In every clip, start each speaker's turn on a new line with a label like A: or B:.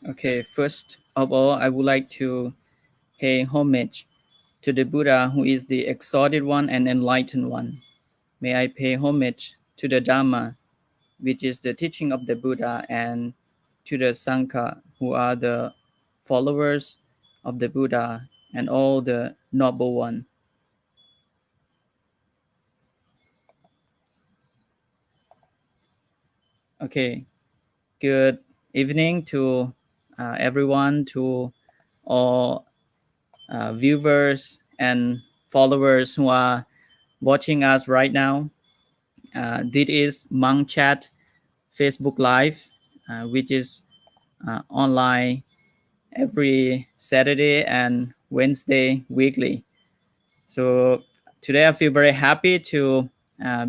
A: Okay, first of all, I would like to pay homage to the Buddha, who is the exalted one and enlightened one. May I pay homage to the Dhamma, which is the teaching of the Buddha, and to the Sangha, who are the followers of the Buddha and all the noble one. Okay, good evening to everyone, to all viewers and followers who are watching us right now. This is Monkchat Facebook Live, which is online every Saturday and Wednesday weekly. So today I feel very happy to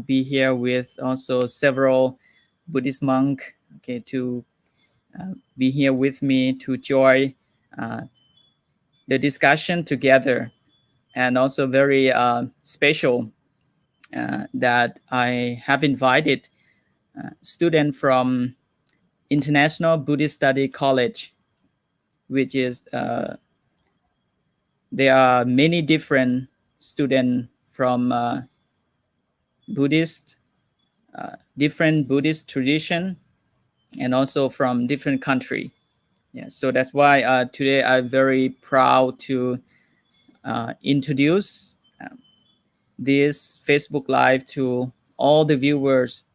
A: be here with also several Buddhist monk, okay, to be here with me to join the discussion together, and also very special that I have invited student from International Buddhist Study College, which is there are many different students from Buddhist, different Buddhist tradition, and also from different country. Yeah, so that's why today I'm very proud to introduce this Facebook Live to all the viewers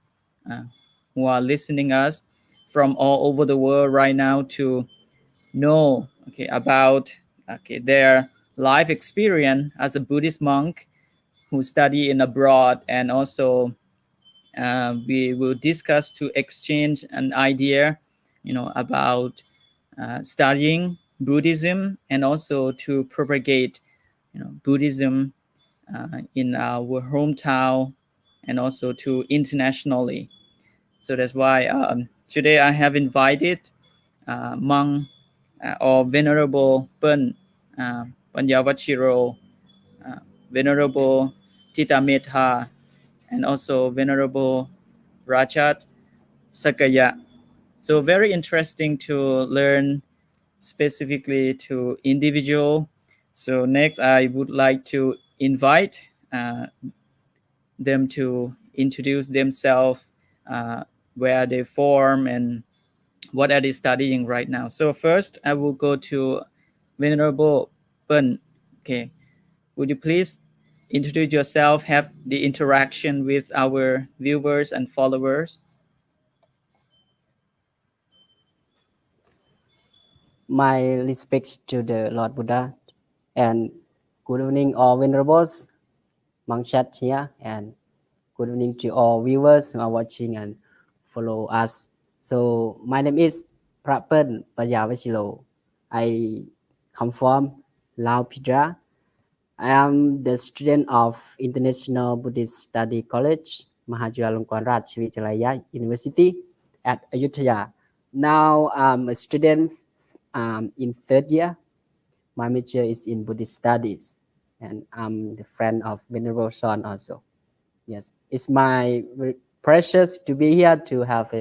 A: who are listening us from all over the world right now to know about their life experience as a Buddhist monk who study in abroad, and also we will discuss to exchange an idea about studying Buddhism, and also to propagate Buddhism in our hometown and also to internationally. So that's why today I have invited monk or Venerable Pen Panyavachiro, Venerable Tita Metha, and also Venerable Rajat Sakaya. So very interesting to learn specifically to individual. So next I would like to invite them to introduce themselves, where they form and what are they studying right now. So first I will go to Venerable Pen. Okay, would you please introduce yourself, have the interaction with our viewers and followers?
B: My respects to the Lord Buddha, and good evening all venerables, Monkchat here, and good evening to all viewers who are watching and follow us. So my name is Prapen Payavasilo. I come from Lao Pidra. I am the student of International Buddhist Study College, Mahachulalongkorn Ratchavidyalaya University at Ayutthaya. Now I'm a student in third year. My major is in Buddhist studies, and I'm the friend of Venerable Son also. Yes, it's my precious to be here to have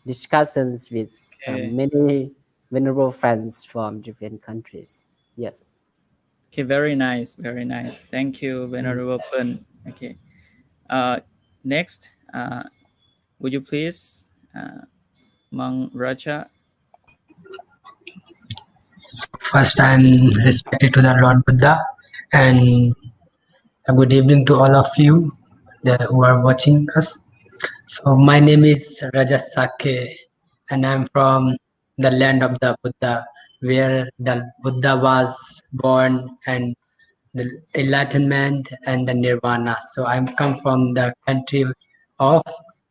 B: discussions with many venerable friends from different countries. Yes.
A: Okay, very nice, very nice. Thank you, Venerable Pen. Okay. Next, would you please, Mang Raja?
C: First, I'm respected to the Lord Buddha, and a good evening to all of you who are watching us. So my name is Raja Sake, and I'm from the land of the Buddha, where the Buddha was born, and the enlightenment and the nirvana. So I'm come from the country of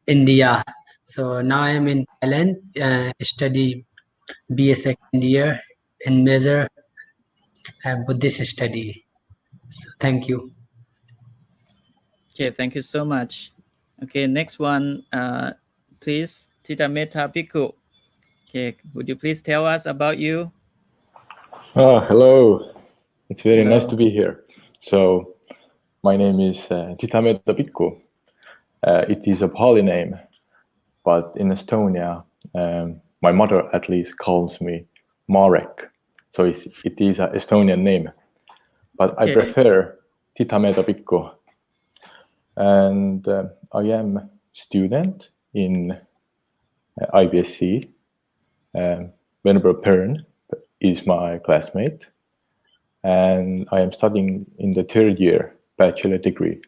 C: India. So now I'm in Thailand, study BA second year in major Buddhist study. So thank you.
A: Okay, thank you so much. Okay, next one, please, Tita Metta Bhikkhu. Okay, would you please tell us about you?
D: Hello. It's very
A: Hello.
D: nice to be here. So, my name is Chitametta Bhikkhu. It is a Pali name, but in Estonia, my mother at least calls me Marek. So it is an Estonian name, but I
A: Okay.
D: prefer Titametapikko. And I am student in IBSC. Venerable Pern is my classmate, and I am studying in the third year bachelor degree.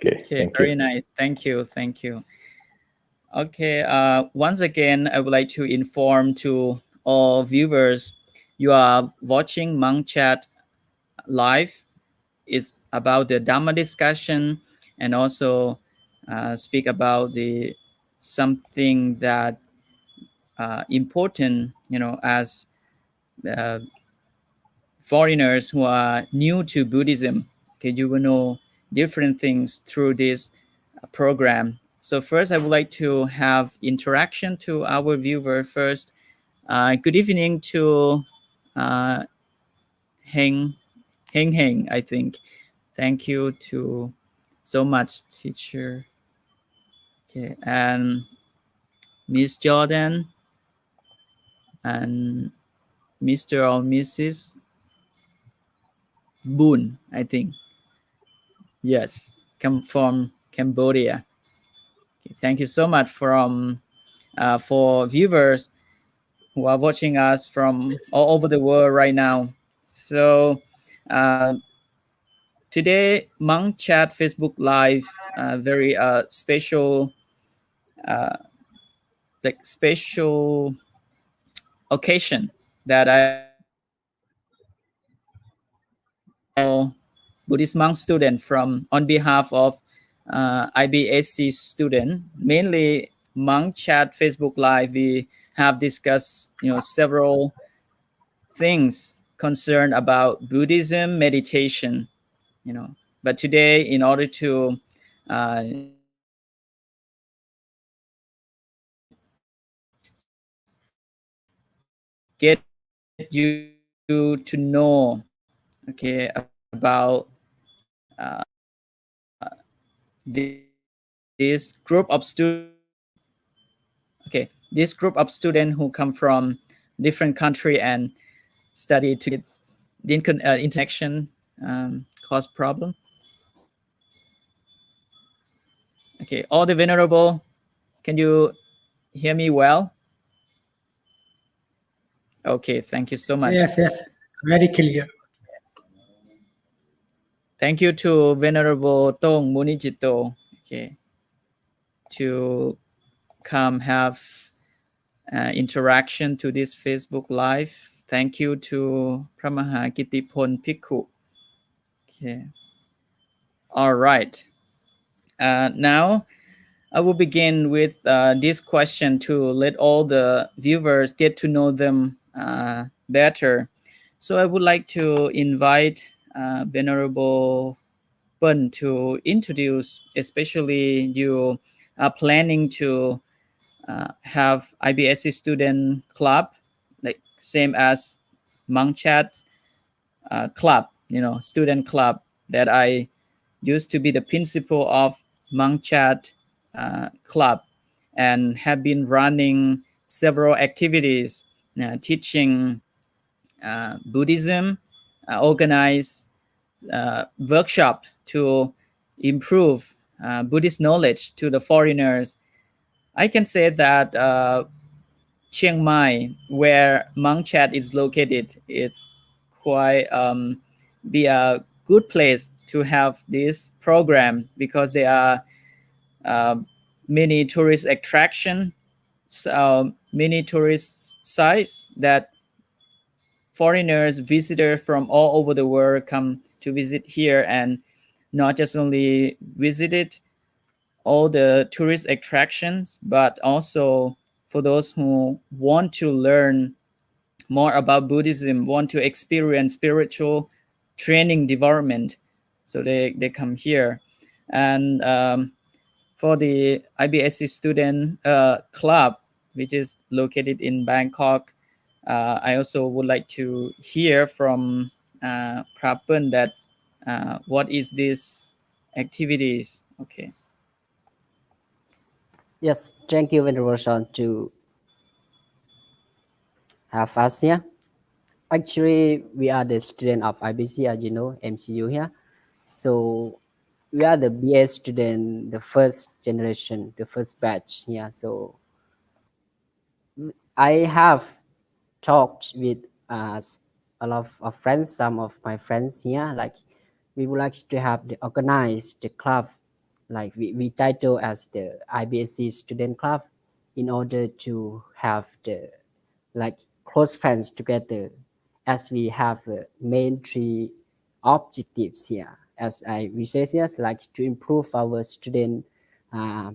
D: Okay, thank
A: Very
D: you.
A: nice. Thank you. Thank you. Okay. Once again, I would like to inform to all viewers, you are watching Monkchat live. It's about the Dhamma discussion, and also speak about the something that important, as uh, foreigners who are new to Buddhism. Okay, you will know different things through this program. So first, I would like to have interaction to our viewer first. Good evening to uh, Heng Heng. I think. Thank you to so much, teacher. Okay, and Miss Jordan and Mr. or Mrs. Boon. I think yes, come from Cambodia. Okay, thank you so much for viewers who are watching us from all over the world right now. So today, Monk Chat Facebook Live, very special, uh, like special occasion that I Buddhist monk student from on behalf of IBSC student, mainly Monk Chat Facebook Live. We have discussed several things concerned about Buddhism meditation. But today, in order to get you to know, okay, about this group of students. Okay, this group of students who come from different country and study together. The interconnection cause problem. Okay, all the venerable, can you hear me well? Okay, thank you so much.
C: Yes, yes, very clear.
A: Thank you to Venerable Tong Munijito, okay, to come have interaction to this Facebook Live. Thank you to Pramaha Kittipon Pikku. Okay. All right. Now I will begin with this question to let all the viewers get to know them better. So I would like to invite Venerable Bun to introduce, especially you are planning to have IBSC student club, like same as Monkchat club, student club that I used to be the principal of Monkchat club and have been running several activities, teaching Buddhism, organize workshop to improve Buddhist knowledge to the foreigners. I can say that Chiang Mai, where Monkchat is located, it's quite be a good place to have this program because there are uh, many tourist attraction, many tourist sites that foreigners, visitors from all over the world come to visit here, and not just only visited all the tourist attractions, but also for those who want to learn more about Buddhism, want to experience spiritual training development. So they come here. And for the IBSC student club, which is located in Bangkok, I also would like to hear from Prapan that what is this activities? Okay.
B: Yes, thank you, Venerable Sean, to have us here. Actually, we are the student of IBC, as you know, MCU here. So we are the BA student, the first generation, the first batch here. So I have talked with a lot of friends, some of my friends here. Like we would like to have the organize the club, like we title as the IBSC student club, in order to have the like close friends together, as we have main three objectives here. As we say yes, like to improve our student uh,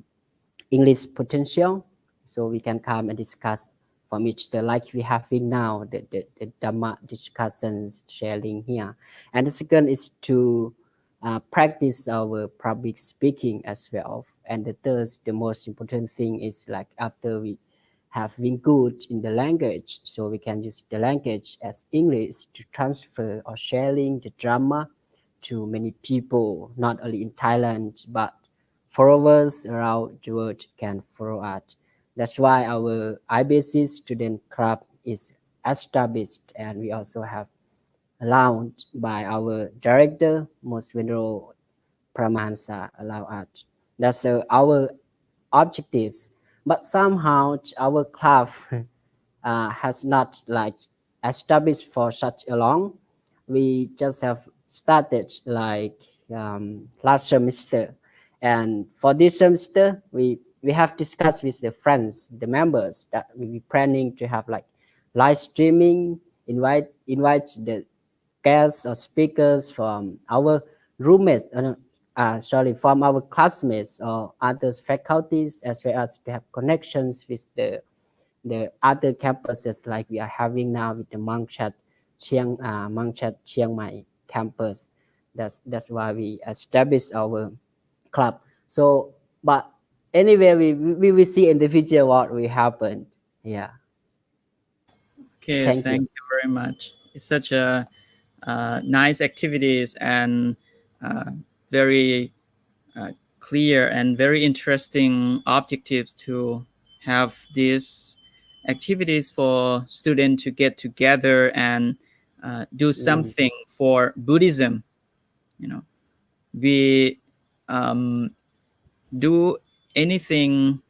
B: English potential, so we can come and discuss from each other like we having now the Dhamma discussions sharing here. And the second is to practice our public speaking as well. And the third, the most important thing is like after we have been good in the language, so we can use the language as English to transfer or sharing the drama to many people, not only in Thailand, but followers around the world can follow us. That's why our IBC student club is established, and we also have allowed by our director, Most Venerable Paramahansa, allow us. That's our objectives. But somehow our club has not like established for such a long. We just have started like last semester, and for this semester we have discussed with the friends, the members, that we be planning to have like live streaming, invite the guests or speakers from our roommates, sorry, from our classmates or other faculties, as well as to have connections with the other campuses like we are having now with the Monkchat Chiang Mai campus. That's why we established our club. So, but anyway, we will see in the future what will happen. Yeah.
A: Okay,
B: Thank
A: thank
B: you.
A: you very much. It's such a nice activities and very clear and very interesting objectives to have these activities for students to get together and do
B: Mm,
A: something for Buddhism. You know, we do anything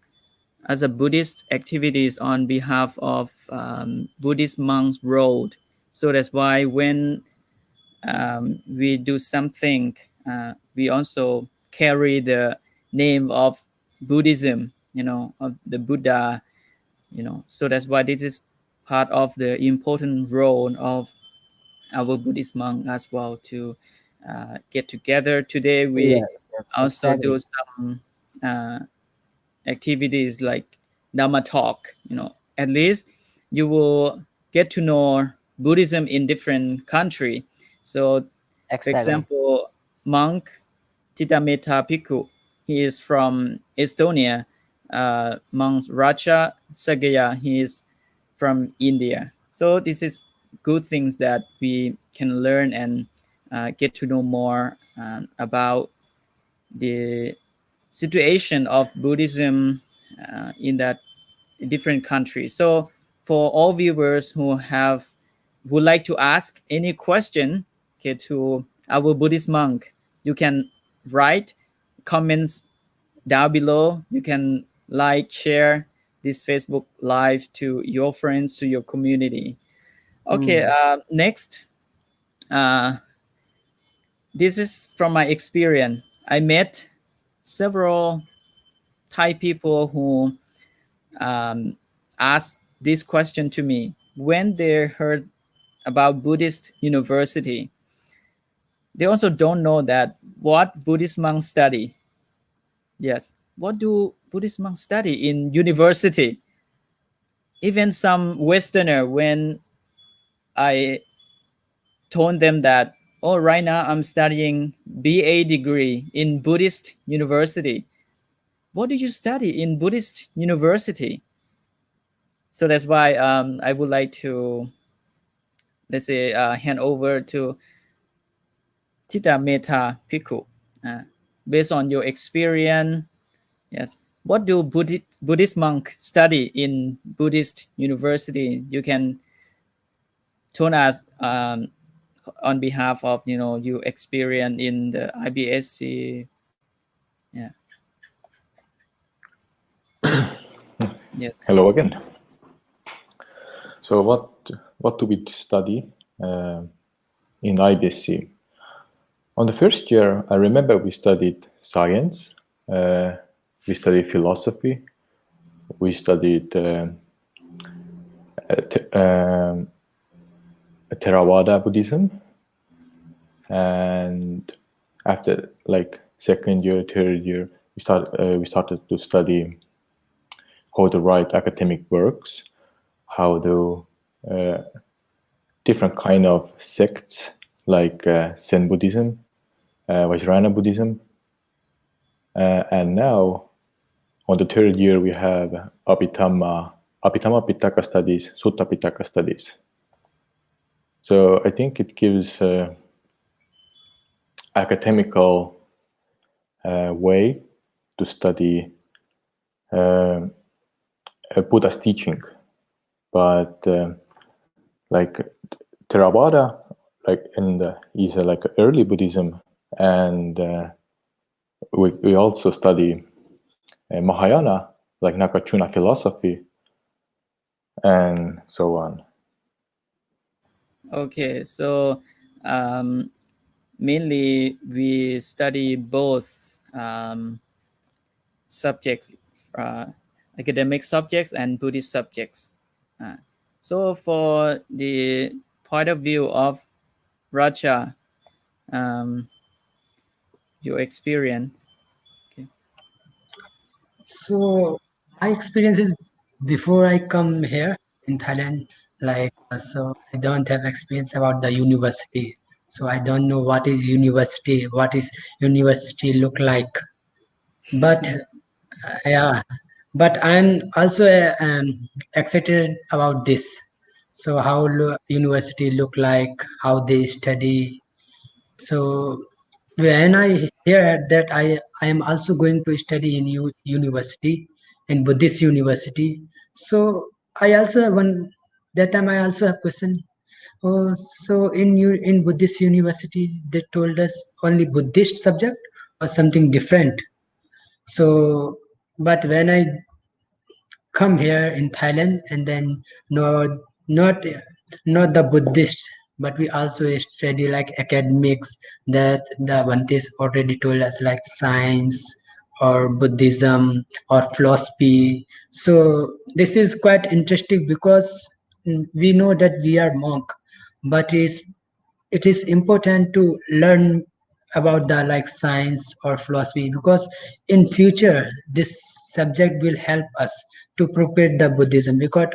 A: as a Buddhist activities on behalf of Buddhist monks road. So that's why when we do something, we also carry the name of Buddhism, of the Buddha, So that's why this is part of the important role of our Buddhist monk as well to get together. Today we
B: yes,
A: also
B: exactly.
A: do some uh, activities like Dhamma talk. At least you will get to know Buddhism in different country. So, for
B: Exactly.
A: example, monk Titameta Piku, he is from Estonia. Monk Raja Sagaya, he is from India. So this is good things that we can learn and get to know more about the situation of Buddhism in that different countries. So for all viewers who would like to ask any question, okay, to our Buddhist monk, you can write comments down below. You can like, share this Facebook live to your friends, to your community. Okay,
B: Mm,
A: next, uh, this is from my experience. I met several Thai people who asked this question to me when they heard about Buddhist university. They also don't know that what Buddhist monks study. Yes, what do Buddhist monks study in university? Even some Westerner, when I told them that, oh, right now I'm studying BA degree in Buddhist university. What do you study in Buddhist university? So that's why I would like to, let's say, hand over to Tita Meta Piku. Uh, Based on your experience, yes, what do Buddhist monk study in Buddhist university? You can told us on behalf of you experience in the IBSC. Yeah. Yes.
D: Hello again. So what do we study in IBSC? On the first year, I remember we studied science, we studied philosophy, we studied Theravada Buddhism, and after like second year, third year, we started to study how to write academic works, how to different kind of sects like Zen Buddhism, Vajrayana Buddhism, and now on the third year we have Abhidhamma Pitaka studies, Sutta Pitaka studies. So I think it gives academical way to study Buddha's teaching, but like Theravada, like is like early Buddhism, and we also study Mahayana, like Nakachuna philosophy, and so on.
A: Okay, so mainly we study both subjects, academic subjects and Buddhist subjects. So for the point of view of Raja, your experience. Okay.
C: So my experience is before I come here in Thailand, like so I don't have experience about the university. So I don't know what is university look like. But yeah, but I'm also excited about this. So how university look like, how they study. So when I hear that I am also going to study in university, in Buddhist university. So I also have one, that time I also have question. Oh, so in Buddhist university they told us only Buddhist subject or something different. So but when I come here in Thailand and then no, not not the Buddhist, but we also study like academics, that the Bhantes already told us, like science or Buddhism or philosophy. So this is quite interesting because we know that we are monk, but it is important to learn about the like science or philosophy, because in future this subject will help us to propagate the Buddhism, because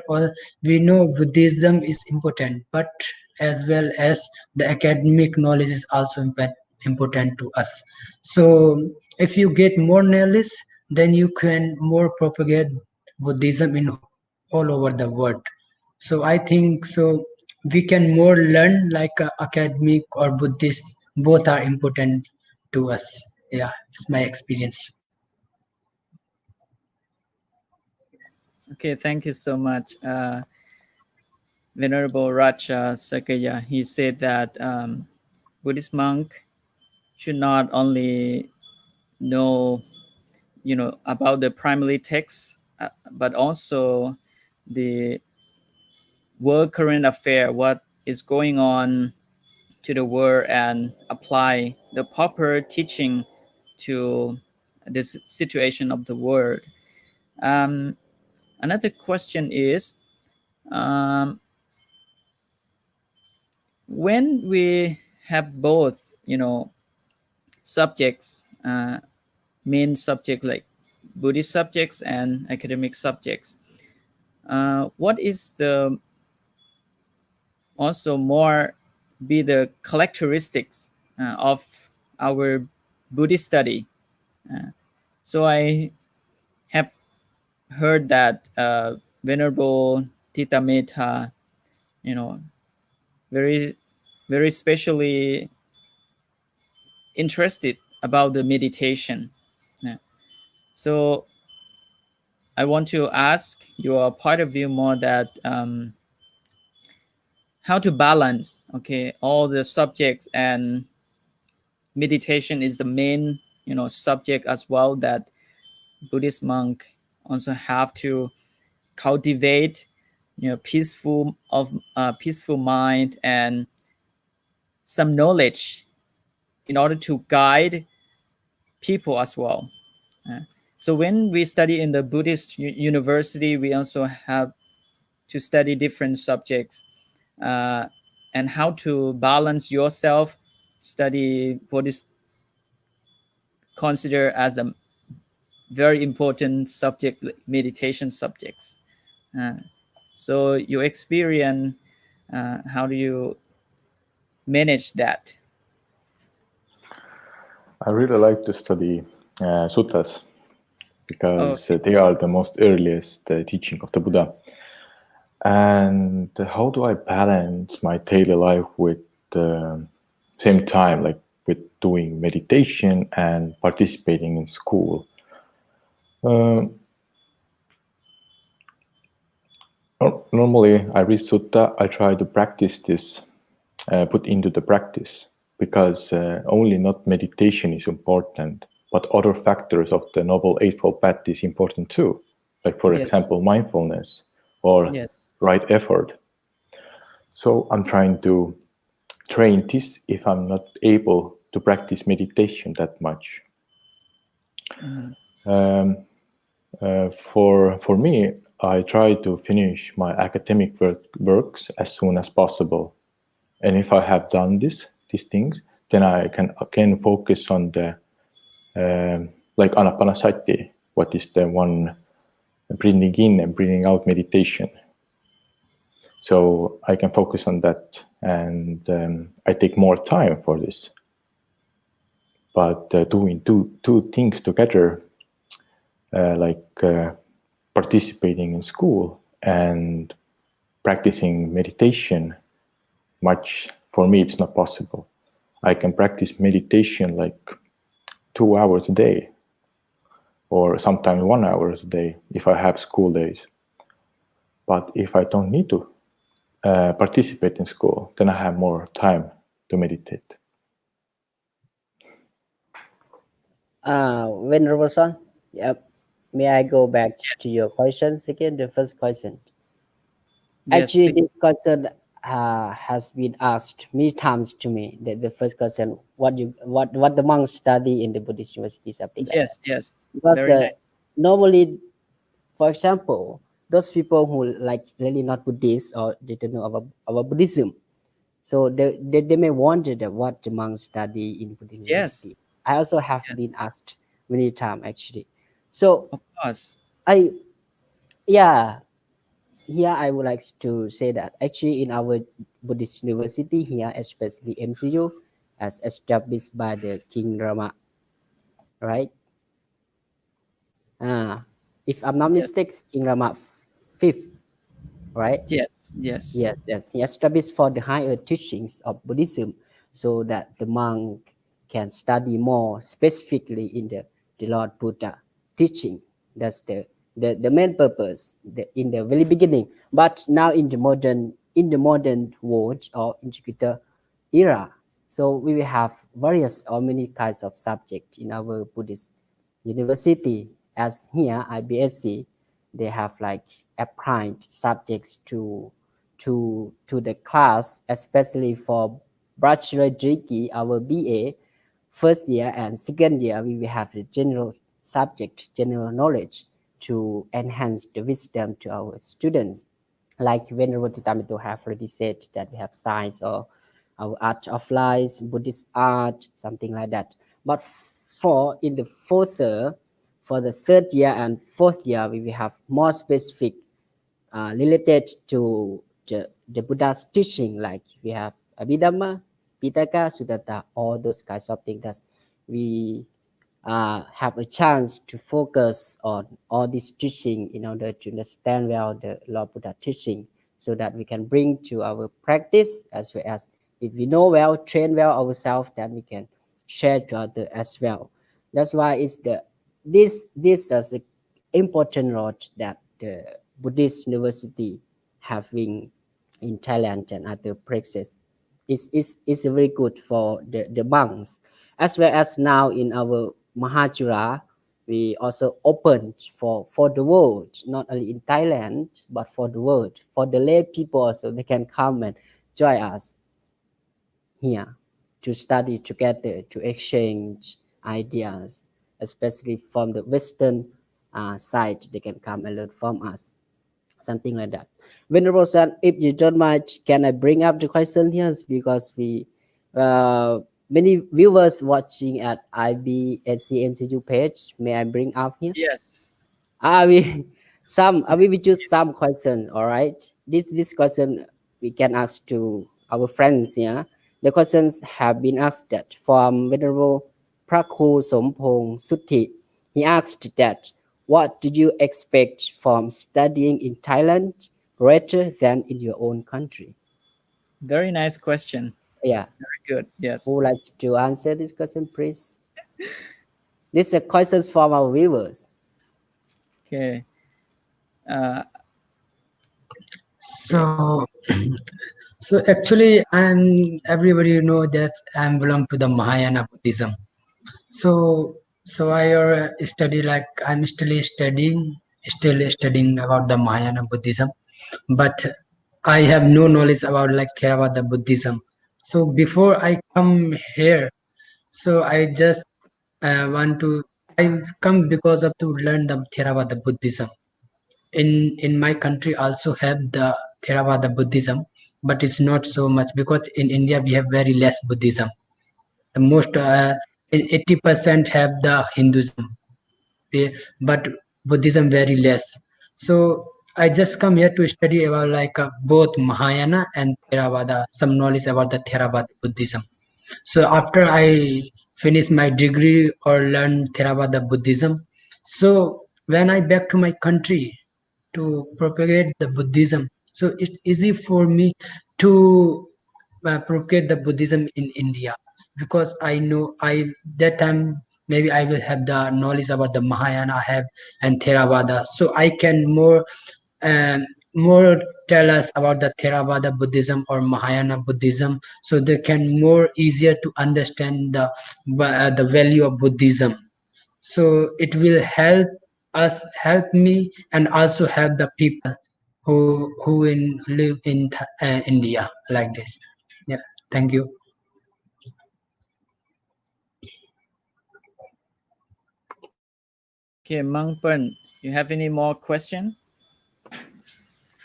C: we know Buddhism is important, but as well as the academic knowledge is also important to us. So if you get more knowledge, then you can more propagate Buddhism in all over the world. So I think so we can more learn like academic or Buddhist, both are important to us. Yeah, it's my experience.
A: Okay, thank you so much, Venerable Raja Sakaya. He said that Buddhist monk should not only know about the primary text, but also the world current affair, what is going on to the world, and apply the proper teaching to this situation of the world. Um, Another question is, um, when we have both, subjects, main subject like Buddhist subjects and academic subjects, what is the also more be the characteristics of our Buddhist study? So I have heard that Venerable Tita Metta, you know, very, very specially interested about the meditation. Yeah. So I want to ask your point of view more that how to balance, okay, all the subjects, and meditation is the main, subject as well, that Buddhist monk also have to cultivate, peaceful mind and some knowledge in order to guide people as well. Uh, so when we study in the Buddhist university, we also have to study different subjects, and how to balance yourself. Study what is considered as a very important subject, meditation subjects. Uh, so your experience, how do you manage that?
D: I really like to study suttas because
A: Okay.
D: they are the most earliest teaching of the Buddha. And how do I balance my daily life with same time, like with doing meditation and participating in school? Normally, I read sutta. I try to practice this, put into the practice, because only not meditation is important, but other factors of the Noble Eightfold Path is important too. Like, for
A: Yes.
D: example, mindfulness or
A: Yes.
D: right effort. So I'm trying to train this if I'm not able to practice meditation that much. For me, I try to finish my academic works as soon as possible, and if I have done these things, then I can focus on the like anapanasati, what is the one breathing in and breathing out meditation. So I can focus on that, and I take more time for this. But doing two things together, like participating in school and practicing meditation, much for me it's not possible. I can practice meditation like 2 hours a day, or sometimes 1 hour a day if I have school days. But if I don't need to participate in school, then I have more time to meditate.
B: Venerable son, yep. May I go back to your questions again? The first question.
A: Yes,
B: Actually,
A: please.
B: this question has been asked many times to me. The first question, what the monks study in the Buddhist university, something like that.
A: Yes.
B: Because
A: Very nice.
B: normally, for example, those people who like really not Buddhist or they don't know about Buddhism, so they may wonder that what the monks study in Buddhist
A: Yes.
B: university. I also have
A: Yes.
B: been asked many times actually. So
A: Of course.
B: yeah, here I would like to say that actually in our Buddhist university here, especially MCU, as established by the King Rama, right? If I'm not
A: Yes.
B: mistaken, King Rama fifth, right?
A: Yes.
B: Yes. He established for the higher teachings of Buddhism so that the monk can study more specifically in the Lord Buddha teaching. That's the main purpose in the very beginning. But now in the modern world or integrated era, so we will have various or many kinds of subjects in our Buddhist university. As here, IBSC, they have like applied subjects to the class, especially for bachelor degree, our BA, first year and second year, we will have the general subject, general knowledge to enhance the wisdom to our students. Like Venerable Titamito have already said that we have science or our art of life, Buddhist art, something like that. But for the third year and fourth year, we will have more specific related to the Buddha's teaching, like we have Abhidhamma, Pitaka, Sudatta, all those kinds of things that we have a chance to focus on all this teaching in order to understand well the Lord Buddha teaching so that we can bring to our practice, as well as if we know well, train well ourselves, then we can share to others as well. That's why it's this is an important role that the Buddhist university having in Thailand and other places. Is very good for the monks, as well as now in our Mahajura, we also opened for the world, not only in Thailand but for the world, for the lay people, so they can come and join us here to study together, to exchange ideas, especially from the Western side. They can come and learn from us, something like that. Venerable Son, if you don't mind, can I bring up the question here? Because we many viewers watching at IB and CMCU page. May I bring up here?
A: Yes.
B: We we will choose some questions. All right. This question we can ask to our friends here. The questions have been asked that from Venerable Prakhu Sompong Suthi. He asked that what do you expect from studying in Thailand rather than in your own country?
A: Very nice question.
B: Yeah.
A: Very good. Yes.
B: Who would like to answer this question, please? These are questions from our viewers.
A: Okay. Uh,
C: So, so actually, everybody know that I belong to the Mahayana Buddhism. So I study like I'm still studying about the Mahayana Buddhism, but I have no knowledge about like Theravada Buddhism. So before I come here, so I just want to I come because of to learn the Theravada Buddhism. In my country also have the Theravada Buddhism, but it's not so much because in India we have very less Buddhism. The most 80% have the Hinduism, but Buddhism very less. So I just come here to study about like both Mahayana and Theravada, some knowledge about the Theravada Buddhism. So after I finish my degree or learn Theravada Buddhism, so when I back to my country to propagate the Buddhism, so it's easy for me to propagate the Buddhism in India because I know I that time maybe I will have the knowledge about the Mahayana I have and Theravada, so I can um, more tell us about the Theravada Buddhism or Mahayana Buddhism, so they can more easier to understand the value of Buddhism. So it will help me, and also help the people who live in India like this. Yeah, thank you.
A: okay, Mangpen, you have any more question?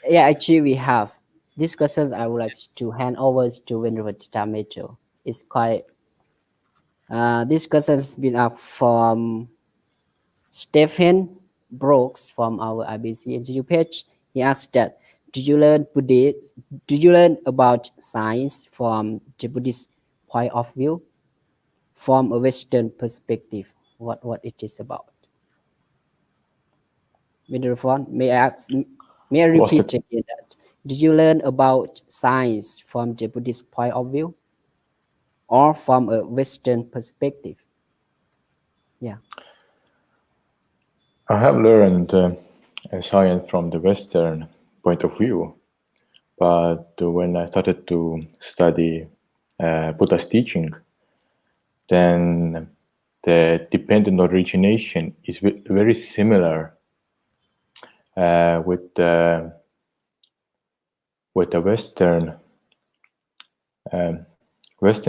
B: Yeah, actually, we have these questions. I would like to hand over to Venerable Tamato. It's quite. This question's been up from Stephen Brooks from our IBC MCU page. He asked that, do you learn Buddhist? Do you learn about science from the Buddhist point of view, from a Western perspective? What it is about? Venerable, may I
D: What's
B: repeat
D: the
B: again that? Did you learn about science from the Buddhist point of view or from a Western perspective? Yeah.
D: I have learned science from the Western point of view, but when I started to study Buddha's teaching, then the dependent origination is very similar with the Western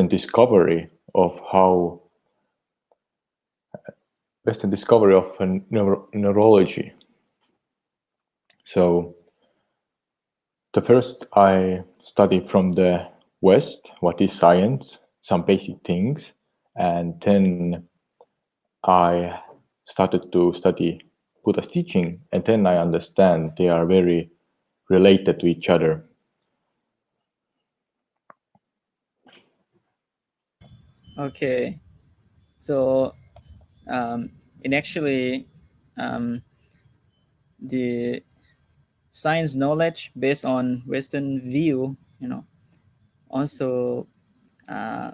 D: discovery of how Western discovery of neurology. So the first I studied from the West what is science, some basic things, and then I started to study Buddha's teaching, and then I understand they are very related to each other.
A: Okay. So, in actually, um, the science knowledge based on Western view, also uh,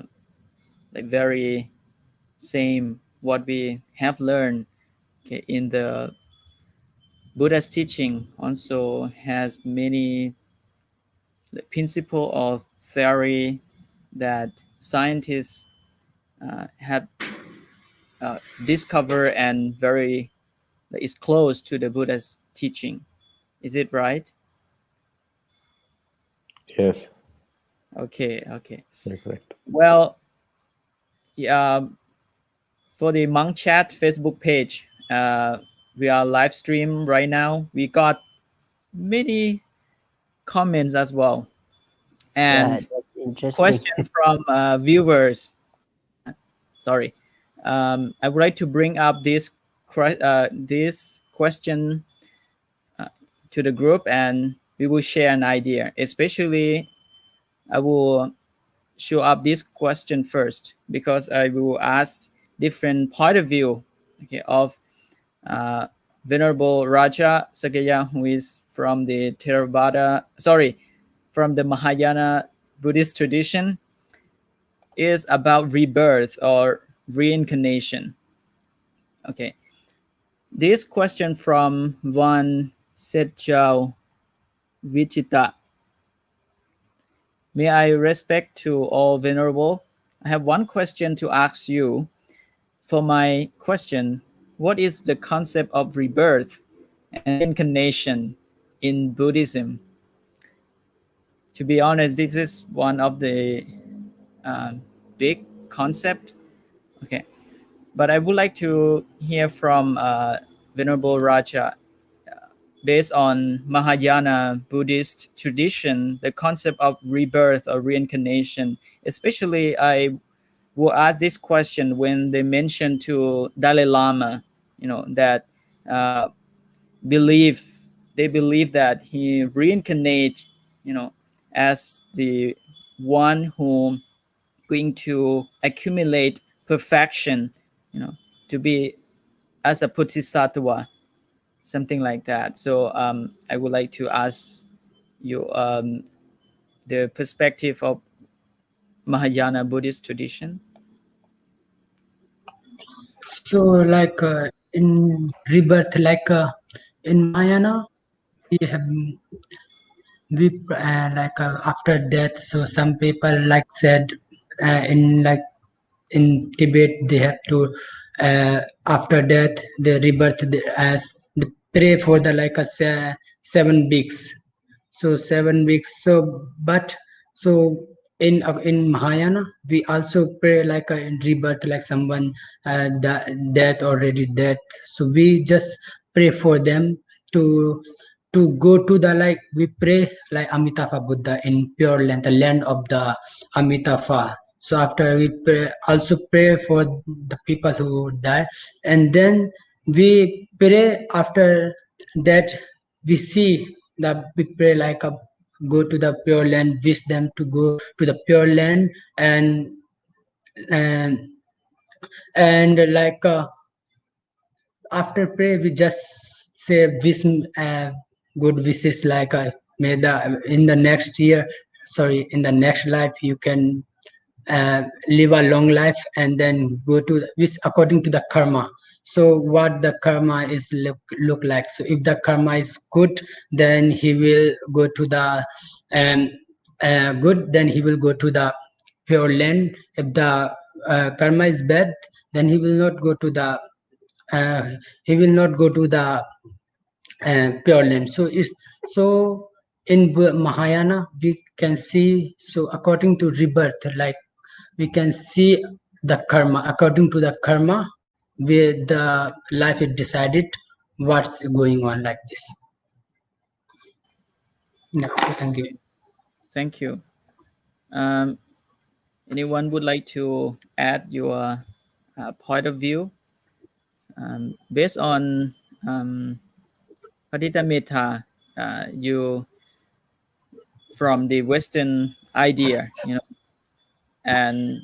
A: like very same what we have learned, okay, in the Buddha's teaching also has many the principle or theory that scientists had discovered and very is close to the Buddha's teaching. Is it right?
D: Yes,
A: Okay.
D: very correct.
A: Well, yeah, for the Monkchat Facebook page, we are live stream right now. We got many comments as well,
B: Yeah,
A: and
B: that's interesting.
A: question from viewers. Sorry, I would like to bring up this question to the group, and we will share an idea. Especially, I will show up this question first because I will ask different point of view, okay, of uh, Venerable Raja Sakya, who is from the from the Mahayana Buddhist tradition, is about rebirth or reincarnation. Okay, this question from Van Setjao Vichita. May I respect to all venerable? I have one question to ask you. For my question, what is the concept of rebirth and reincarnation in Buddhism? To be honest, this is one of the uh, big concept. Okay, but I would like to hear from Venerable Raja. Based on Mahayana Buddhist tradition, the concept of rebirth or reincarnation, especially I will ask this question when they mention to Dalai Lama, that uh, believe they believe that he reincarnate, as the one who going to accumulate perfection, to be as a bodhisattva, something like that. So I would like to ask you the perspective of Mahayana Buddhist tradition.
C: So like in rebirth, like in Mahayana, we have like after death. So some people like said in like in Tibet they have to after death the rebirth as the pray for the like a 7 weeks. So 7 weeks. So but so in Mahayana we also pray like a in rebirth, like someone death already dead. So we just pray for them to go to the like we pray like Amitabha Buddha in Pure Land, the land of the Amitabha. So after we pray, also pray for the people who die, and then we pray after that we see that we pray like a go to the Pure Land, wish them to go to the Pure Land, and and like after pray we just say wish good wishes like may the in the next year, sorry, in the next life you can live a long life, and then go to which according to the karma. So what the karma is look like. So if the karma is good, then he will go to the um, good, then he will go to the Pure Land. If the karma is bad, then he will not go to the Pure Land. So it's so in Mahayana we can see, so according to rebirth, like we can see the karma. According to the karma, where the life is decided what's going on like this. Yeah, thank you.
A: Thank you. Anyone would like to add your point of view based on Padita Metta? You from the Western idea, and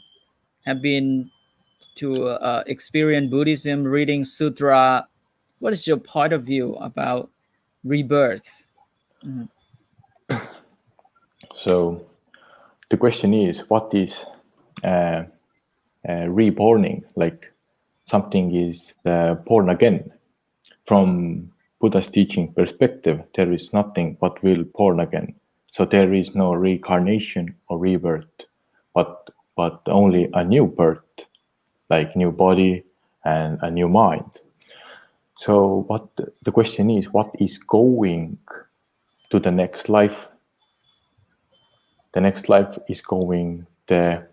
A: have been to experience Buddhism, reading sutra. What is your point of view about rebirth? Mhm.
D: So the question is, what is reborning? Like something is born again. From Buddha's teaching perspective, there is nothing but will born again. So there is no reincarnation or rebirth, but only a new birth, like new body and a new mind. So what the question is, what is going to the next life? The next life is going the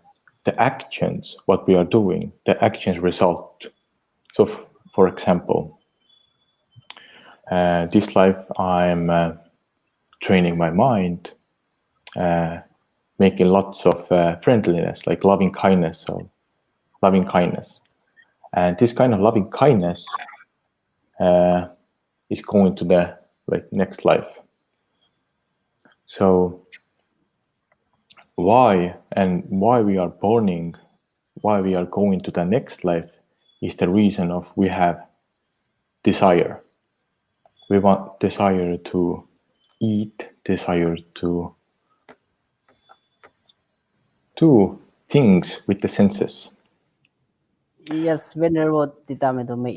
D: actions, what we are doing, the actions result. So for example, this life I'm training my mind, making lots of friendliness, like loving kindness. And this kind of loving kindness is going to the next life. So why we are born, why we are going to the next life is the reason of we have desire. We want desire to eat, desire to do things with the senses.
B: Yes, Venerable Titame may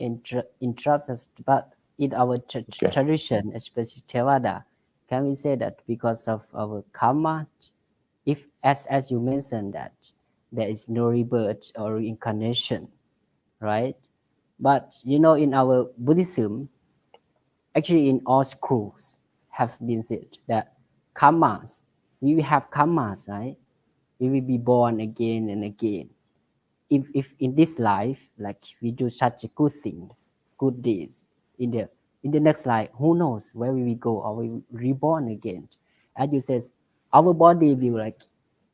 B: interrupt us, but in our tradition, especially Theravada, can we say that because of our karma, if as you mentioned that there is no rebirth or reincarnation, right? But in our Buddhism, actually in all schools have been said that karmas, we will have karmas, right? We will be born again and again. If in this life, like we do such good things, good deeds, in the next life, who knows where we will go, or we will reborn again. As you says, our body will like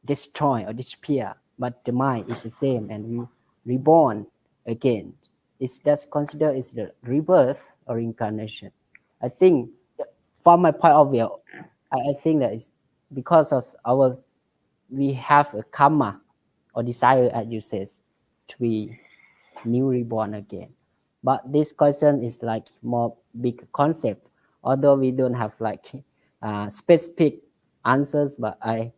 B: destroy or disappear, but the mind is the same, and we reborn again. Is that's considered is the rebirth or reincarnation? I think, from my point of view, I think that is because of we have a karma or desire, as you says, to be new reborn again. But this question is like more big concept, although we don't have like specific answers. But I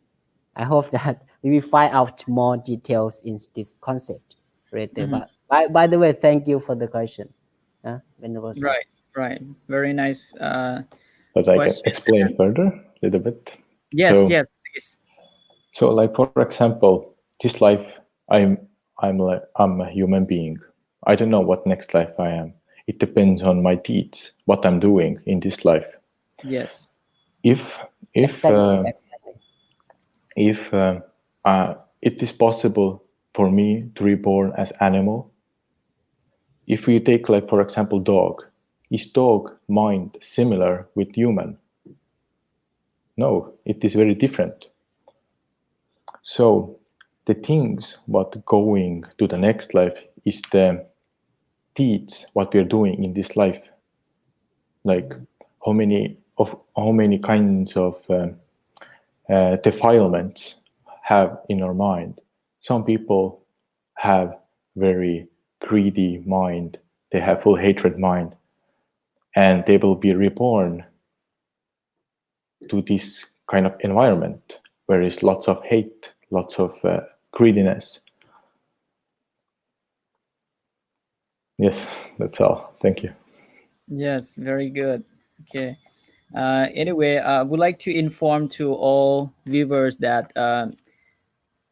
B: hope that we will find out more details in this concept later.
A: Mhm.
B: But by the way, thank you for the question. Venerable sir.
A: Right. Very nice
D: But I can
A: question.
D: explain further a little bit.
A: Yes, please.
D: So like for example, this life I'm a human being. I don't know what next life I am. It depends on my deeds, what I'm doing in this life.
A: Yes.
D: If
B: Exactly.
D: it is possible for me to reborn as animal, if we take like for example dog, is dog mind similar with human? No, it is very different. So the things what going to the next life is the deeds what we are doing in this life, like how many kinds of defilements have in our mind. Some people have very greedy mind, they have full hatred mind, and they will be reborn to this kind of environment where is lots of hate, lots of greediness. Yes, that's all. Thank you.
A: Yes, very good. Okay. Anyway, I would like to inform to all viewers that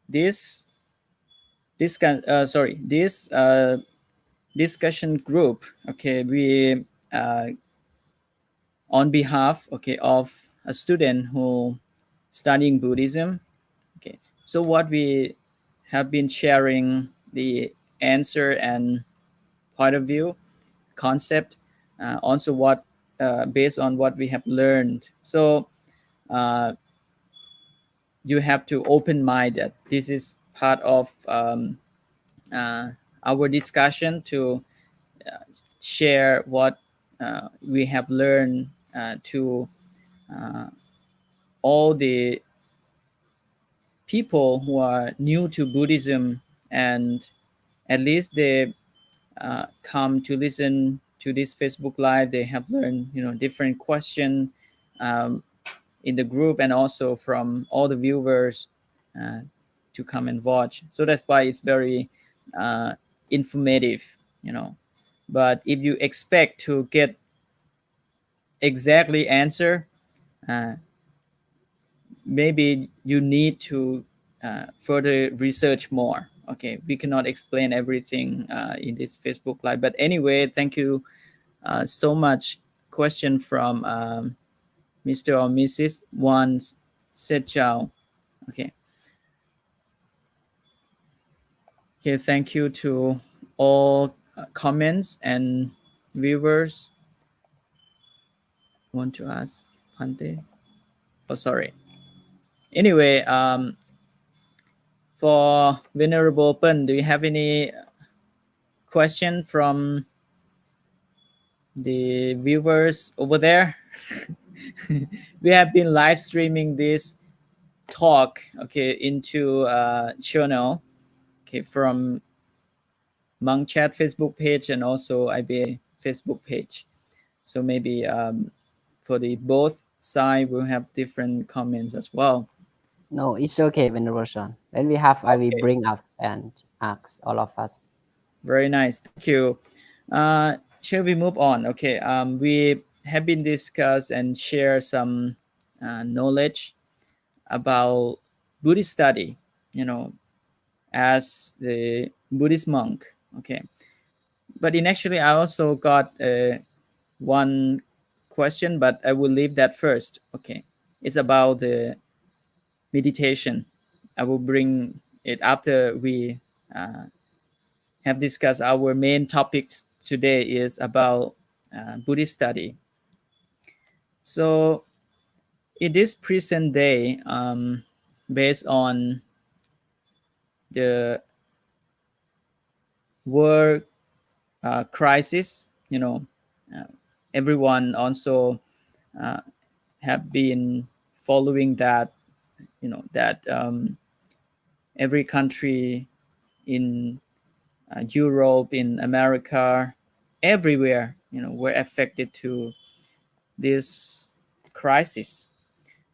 A: this this discussion group. Okay, we on behalf of a student who studying Buddhism. Okay, so what we have been sharing the answer and point of view concept, also what based on what we have learned. So uh, you have to open mind that this is part of uh, our discussion to share what we have learned to uh, all the people who are new to Buddhism, and at least they come to listen to this Facebook Live. They have learned, different question um, in the group, and also from all the viewers uh, to come and watch. So that's why it's very uh, informative. But if you expect to get exactly answer, uh, maybe you need to further research more. Okay, we cannot explain everything in this Facebook Live, but anyway, thank you so much. Question from Mr. or Mrs. Wan said Chow. Okay. Okay, thank you to all comments and viewers. Want to ask Pante? Oh, sorry. Anyway, for Venerable Pen, do you have any question from the viewers over there? We have been live streaming this talk, okay, into channel, okay, from Monkchat Facebook page and also IBA Facebook page. So maybe for the both side we'll have different comments as well.
B: No, it's okay, Venerable Sean. When we have, I will
A: Okay.
B: bring up and ask all of us.
A: Very nice, thank you. Shall we move on? Okay, we have been discussed and share some knowledge about Buddhist study, you know, as the Buddhist monk. Okay, but in actually I also got one question, but I will leave that first. Okay, it's about the meditation. I will bring it after we have discussed our main topic today is about Buddhist study. So in this present day, based on the world crisis, you know, uh, everyone also uh, have been following that, you know, that every country in Europe, in America, everywhere, you know, were affected to this crisis.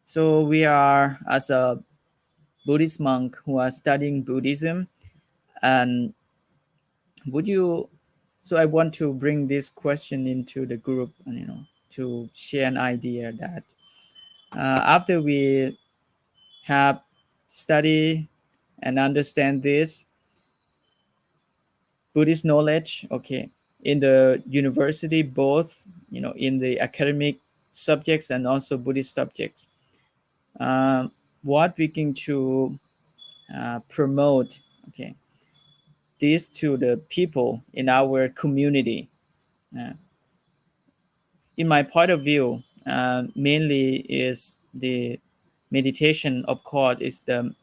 A: So we are, as a Buddhist monk who are studying Buddhism, and would you? So I want to bring this question into the group, you know, to share an idea that after we have study and understand this Buddhist knowledge, okay, in the university, both, you know, in the academic subjects and also Buddhist subjects, um, what we can to promote, okay, this to the people in our community. Uh, in my point of view, mainly is the meditation. Of course, is the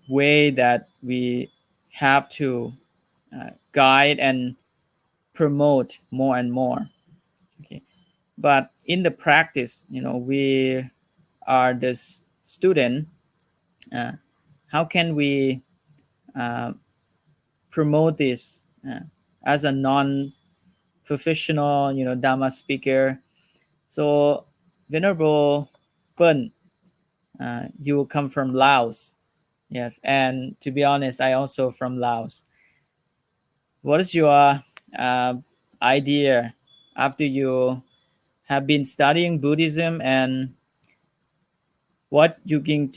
A: way that we have to guide and promote more and more. Okay, but in the practice, you know, we are the student. Uh, how can we uh, promote this as a non-professional, you know, Dhamma speaker? So, Venerable Pun, you come from Laos, yes, and to be honest, I also from Laos. What is your uh, idea after you have been studying Buddhism, and what you can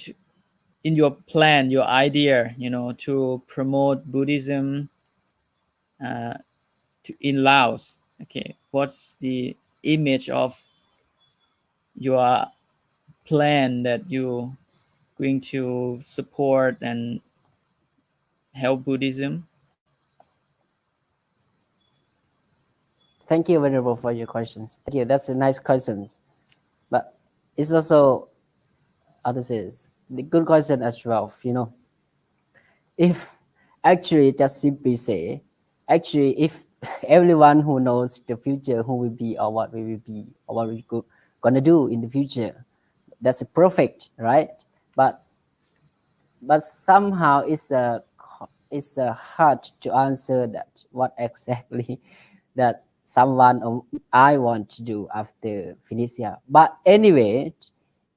A: in your plan, your idea, you know, to promote Buddhism uh, in Laos? Okay, what's the image of your plan that you going to support and help Buddhism?
B: Thank you, Venerable, for your questions. Thank you. That's a nice questions. But it's also others is the good question as well. You know, if actually just simply say, actually, if everyone who knows the future, who will be or what we will be or what we gonna do in the future, that's perfect, right? But somehow it's hard to answer that what exactly that someone or I want to do after finish here. But anyway,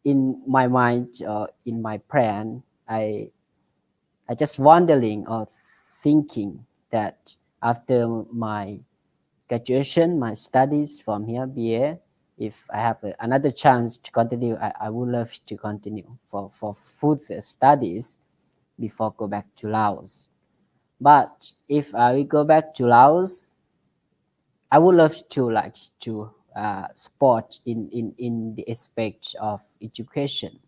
B: in my mind or in my plan, I just wondering or thinking that after my graduation, my studies from here, BA, if I have another chance to continue, I would love to continue for further studies before go back to Laos. But if we go back to Laos, I would love to support in the aspect of education,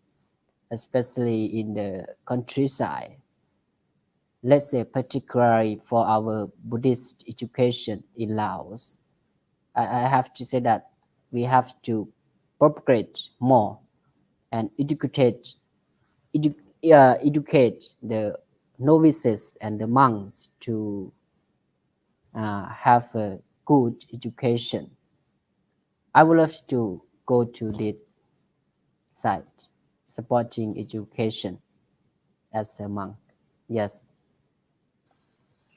B: especially in the countryside. Let's say particularly for our Buddhist education in Laos, I have to say that we have to propagate more and educate the novices and the monks to have a good education. I would love to go to this side, supporting education as a monk. Yes,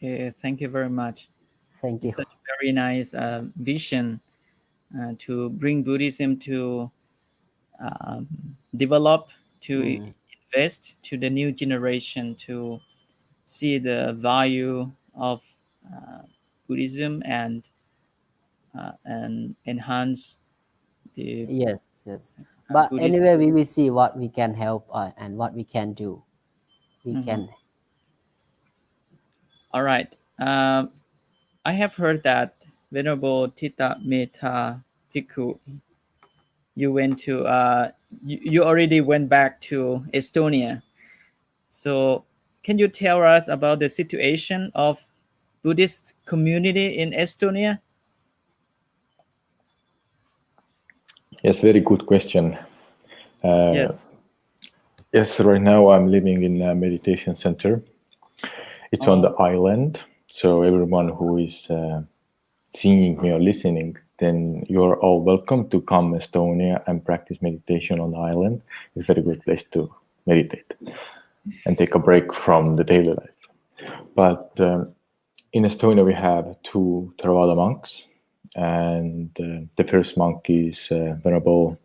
A: Okay, thank you very much.
B: thank you.
A: It's such a very nice vision to bring Buddhism to develop, to invest to the new generation, to see the value of uh, Buddhism and enhance the
B: Yes, yes. But
A: Buddhist.
B: anyway, we will see what we can help and what we can do. We
A: Mhm.
B: can.
A: All right. I have heard that Venerable Tita Metta Bhikkhu, you went to you already went back to Estonia. So can you tell us about the situation of Buddhist community in Estonia?
D: Yes, very good question.
A: Yes.
D: Yes, right now I'm living in a meditation center. It's on the
A: Oh,
D: island, so everyone who is seeing me or listening, then you're all welcome to come Estonia and practice meditation on the island. It's a very good place to meditate and take a break from the daily life. But in Estonia, we have two Theravada monks, and the first monk is Venerable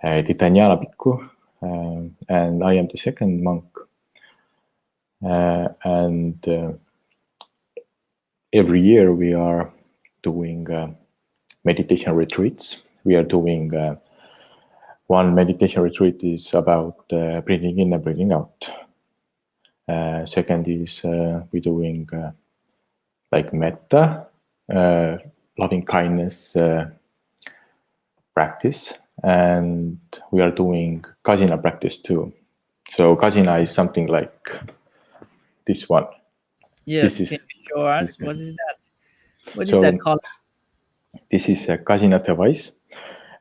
D: Titanyana Bhikkhu, and I am the second monk. And every year we are doing meditation retreats. We are doing one meditation retreat is about breathing in and breathing out. Second is we're doing like metta, loving kindness practice, and we are doing kasina practice too. So kasina is something like this one.
A: yes.
D: This is
A: Can you show us what is that? What is that
D: so.
A: called?
D: This is a kasina device,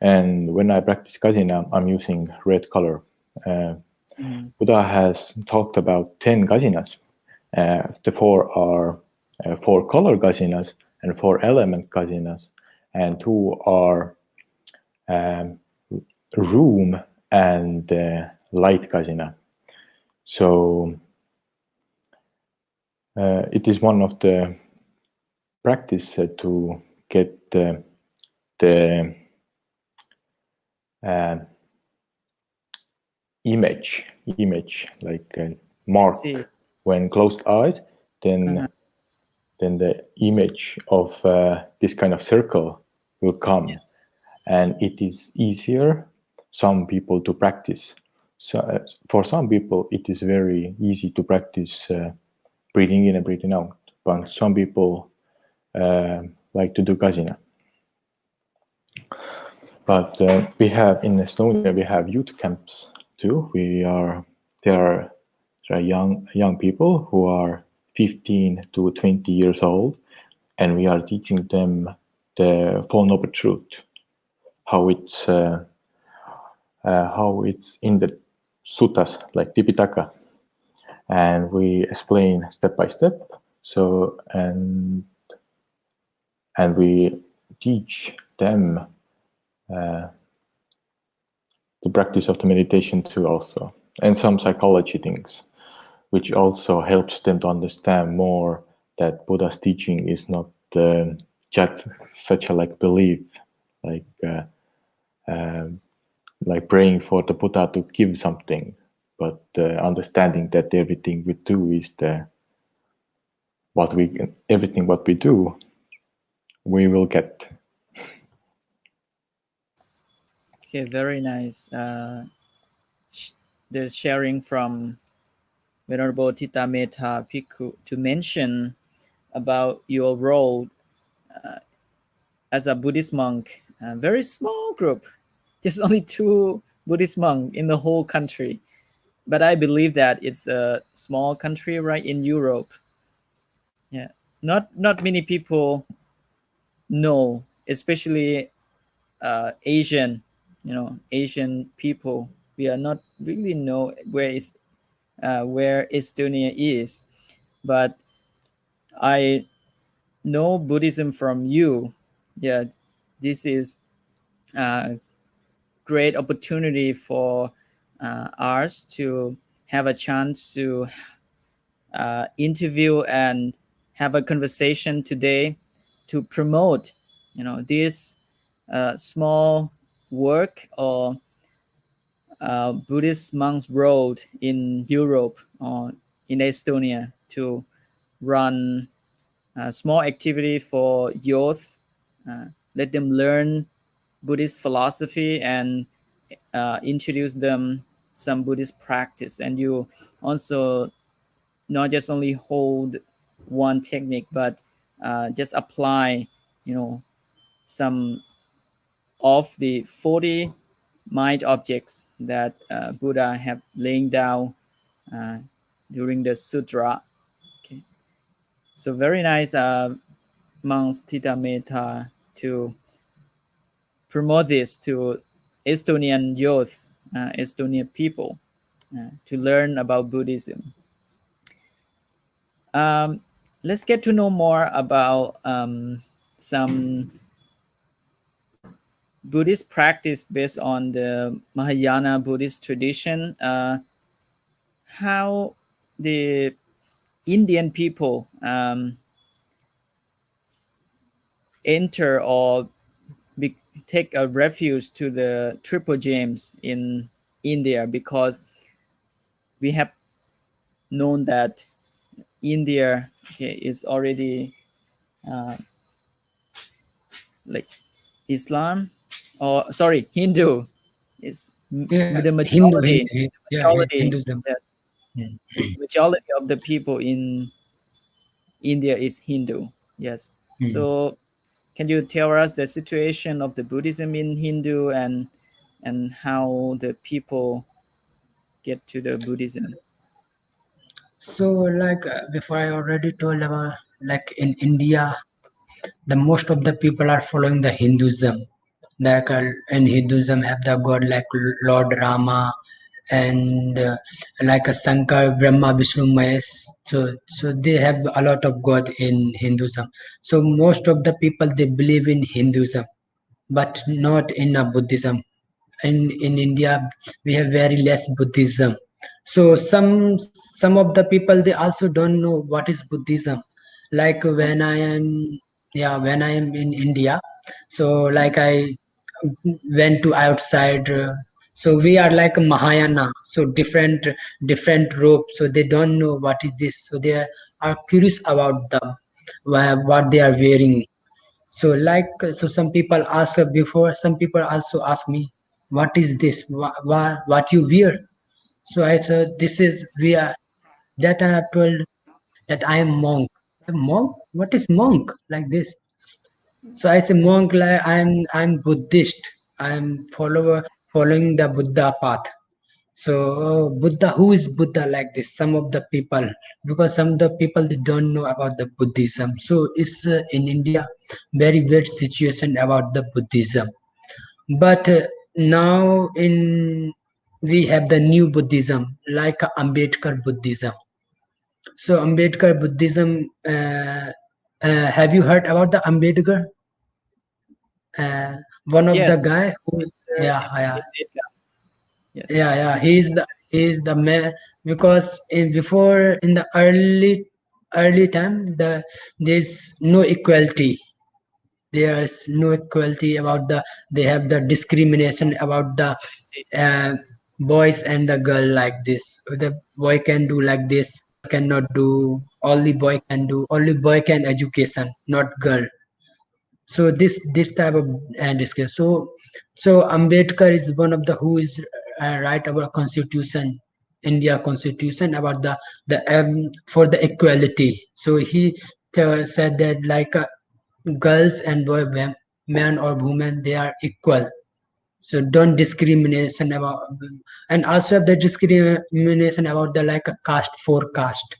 D: and when I practice kasina, I'm using red color. Buddha has talked about 10 kasinas. The four are four color kasinas and four element kasinas, and two are room and light kasina. So it is one of the practice to get the image like mark
A: See.
D: when closed eyes, then the image of this kind of circle will come.
A: Yes.
D: And it is easier some people to practice. So for some people it is very easy to practice breathing in and breathing out, but some people like to do kasina. But we have in Estonia, we have youth camps too. There are young people who are 15 to 20 years old, and we are teaching them the Four Noble Truth, how it's in the suttas like Tipitaka, and we explain step by step. So and we teach them the practice of the meditation too also, and some psychology things, which also helps them to understand more that Buddha's teaching is not just such a like belief, like like praying for the Buddha to give something, but understanding that everything we do is everything what we do, we will get.
A: Okay, very nice. The sharing from Venerable Tita Metta Bhikkhu to mention about your role as a Buddhist monk. A very small group, just only two Buddhist monks in the whole country. But I believe that it's a small country, right, in Europe. Yeah, not many people know, especially Asian, Asian people. We are not really know where Estonia is, but I know Buddhism from you. Yeah, this is a great opportunity for us to have a chance to interview and have a conversation today to promote, this small work or Buddhist monks road in Europe or in Estonia to run a small activity for youth, let them learn Buddhist philosophy and introduce them some Buddhist practice. And you also not just only hold one technique, but just apply, some of the 40 mind objects that Buddha have laying down uh, during the sutra. Okay, so very nice, monks Tita Metta, to promote this to Estonian youth, Estonian people, to learn about Buddhism. Um, let's get to know more about some Buddhist practice based on the Mahayana Buddhist tradition. How the Indian people enter or take a refuge to the Triple Gems in India, because we have known that India, okay, is already uh, like Islam, or sorry, Hindu is
C: Yeah,
A: the majority.
C: Yeah,
A: Majority,
C: Hinduism.
A: yes,
C: Mm.
A: majority of the people in India is Hindu. Yes.
C: Mm.
A: So, can you tell us the situation of the Buddhism in Hindu, and how the people get to the Buddhism?
C: So, like before, I already told about like in India, the most of the people are following the Hinduism. Like in Hinduism, have the god like Lord Rama and like a Shankar, Brahma, Vishnu, Mahesh. So they have a lot of god in Hinduism. So most of the people they believe in Hinduism, but not in Buddhism. In India, we have very less Buddhism. So some of the people they also don't know what is Buddhism. Like when I am when I am in India, so like I went to outside. So we are like Mahayana, so different rope. So they don't know what is this. So they are curious about the what they are wearing. So like so some people ask before, some people also ask me, what is this? What you wear? So I said, this is we are that I have told that I am monk. A monk? What is monk? Like this. So I say monk like I'm Buddhist. I'm following the Buddha path. So Buddha, who is Buddha like this? Some of the people, because some of the people they don't know about the Buddhism. So it's in India very weird situation about the Buddhism. But now in we have the new Buddhism like Ambedkar Buddhism. So Ambedkar Buddhism. Have you heard about the Ambedkar? Uh, One of the
A: Yes,
C: guy who,
A: Mr.
C: yeah, yeah,
A: Ambedkar. Yes,
C: yeah,
A: Mr.
C: he's the man, because in before in the early time there's no equality. There's no equality about they have the discrimination about the uh, boys and the girl like this. The boy can do like this, cannot do. Only boy can do. Only boy can education, not girl. So this type of discussion. So Ambedkar is one of the who is write about constitution, India constitution, about the for the equality. So he said that like girls and boy, man or woman, they are equal. So don't discrimination about, and also have the discrimination about the like a caste, four caste.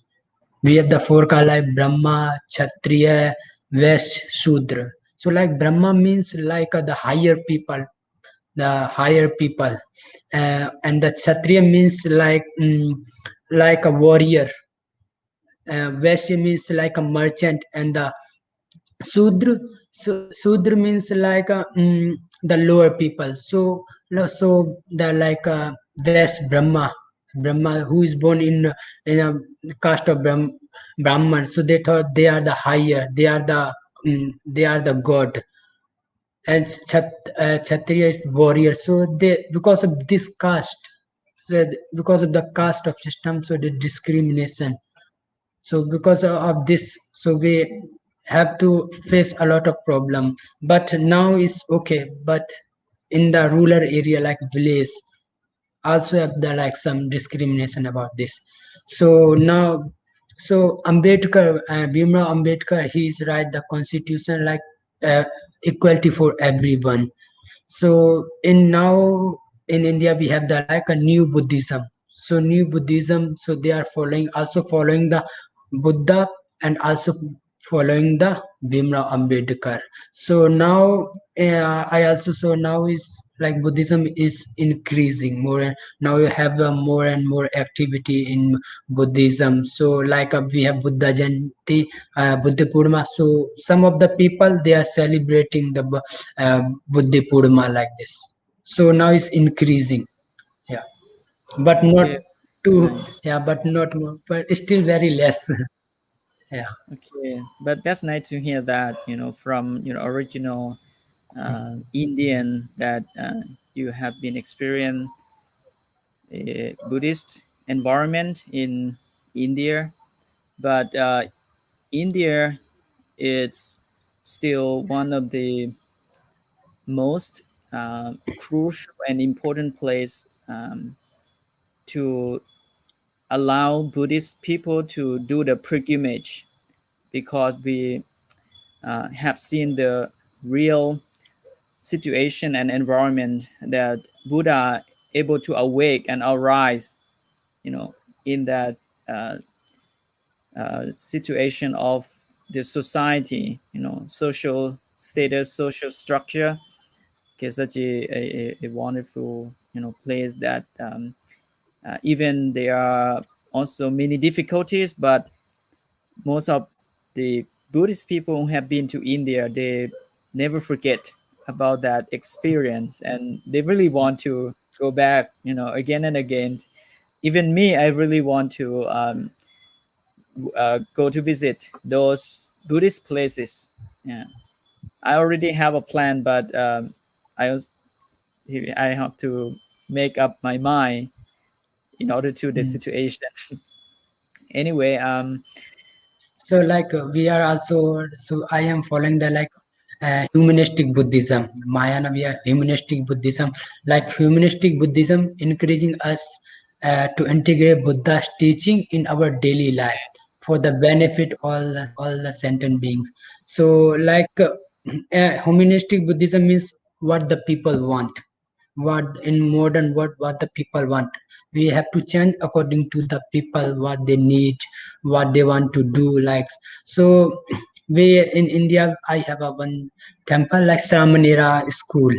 C: We have the four caste like Brahma, Kshatriya, Vaishya, Shudra. So like Brahma means like the higher people, and the Kshatriya means like a warrior. Vaishya means like a merchant, and the Sudra, Sudra means like the lower people. So the like West Brahma, who is born in a caste of Brahman. So they thought they are the higher, they are the god, and Kshatriya is warrior. So they, because of this caste, so because of the caste of system, so the discrimination. So because of this, so we have to face a lot of problem, but now is okay. But in the rural area like village also have the like some discrimination about this. So now, so Ambedkar, Bhimrao Ambedkar, he is write the constitution like uh, equality for everyone. So in now in India we have the like a new Buddhism. So new Buddhism, so they are following, also following the Buddha, and also following the Bhimrao Ambedkar. So now I also, so now is like Buddhism is increasing more, and now you have more and more activity in Buddhism. So like we have Buddha Jayanti, Buddha Purnima. So some of the people, they are celebrating the Buddha Purnima like this. So now it's increasing, yeah, but not
A: Okay,
C: too,
A: nice.
C: yeah, but not more, but it's still very less, yeah.
A: Okay, but that's nice to hear that, from original Indian, that you have been experiencing a Buddhist environment in India. But India, it's still one of the most crucial and important place to allow Buddhist people to do the pilgrimage, because we have seen the real situation and environment that Buddha able to awake and arise, in that uh, situation of the society, social status, social structure. Okay, such a wonderful, place that even there are also many difficulties, but most of the Buddhist people who have been to India, they never forget about that experience, and they really want to go back, again and again. Even me, I really want to go to visit those Buddhist places. Yeah, I already have a plan, but I was, I have to make up my mind in order to the
C: Mm.
A: situation. Anyway,
C: So like we are also, so I am following the like humanistic Buddhism, Mayana. We are humanistic Buddhism. Like humanistic Buddhism encouraging us to integrate Buddha's teaching in our daily life for the benefit all the sentient beings. So like humanistic Buddhism means what the people want, what in modern world, what the people want. We have to change according to the people, what they need, what they want to do, like. So we in India, I have a one temple like Sramanera school,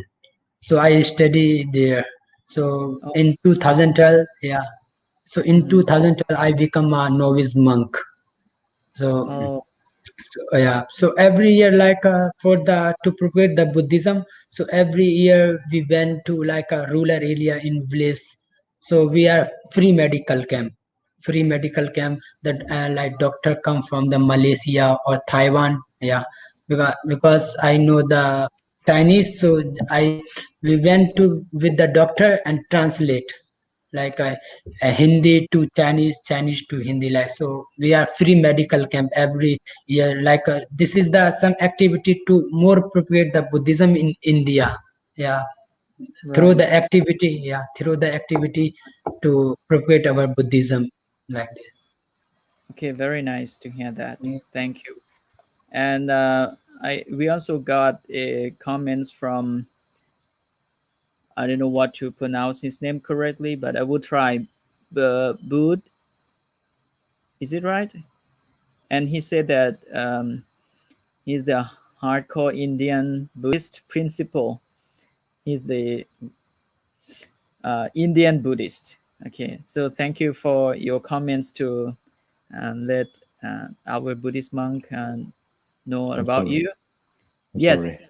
C: so I study there. So
A: oh,
C: in 2012, yeah, so in
A: mhm.
C: 2012 I become a novice monk. So
A: Oh,
C: yeah, so every year like for the to propagate the Buddhism, so every year we went to like a rural area in village. So we are free medical camp that like doctor come from the Malaysia or Taiwan, yeah, because I know the Chinese. So I we went to with the doctor and translate. like a Hindi to Chinese, Chinese to Hindi. Like so, we are free medical camp every year. Like this is the some activity to more propagate the Buddhism in India. Yeah, through the
A: Right.
C: activity. Yeah, through the activity to propagate our Buddhism like this.
A: Okay, very nice to hear that.
C: Mm.
A: Thank you. And we also got comments from, I don't know what to pronounce his name correctly, but I will try. Bud, is it right? And he said that he's the hardcore Indian Buddhist principle. He's the Indian Buddhist. Okay, so thank you for your comments to let our Buddhist monk know
D: I'm
A: about
D: sorry.
A: you.
D: I'm sorry.
A: Yes.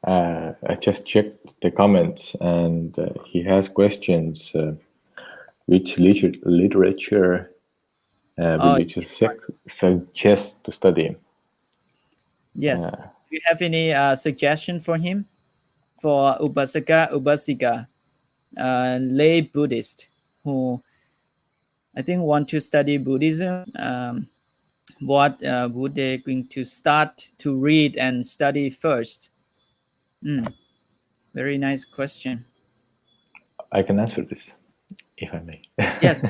D: I just checked the comments, and he has questions. Which literature
A: Oh,
D: will you suggest to study?
A: yes. Do you have any suggestion for him for Upasaka, Upasika, lay Buddhist who I think want to study Buddhism? What would they going to start to read and study first? Very nice question.
D: I can answer this, if I may.
A: Yes,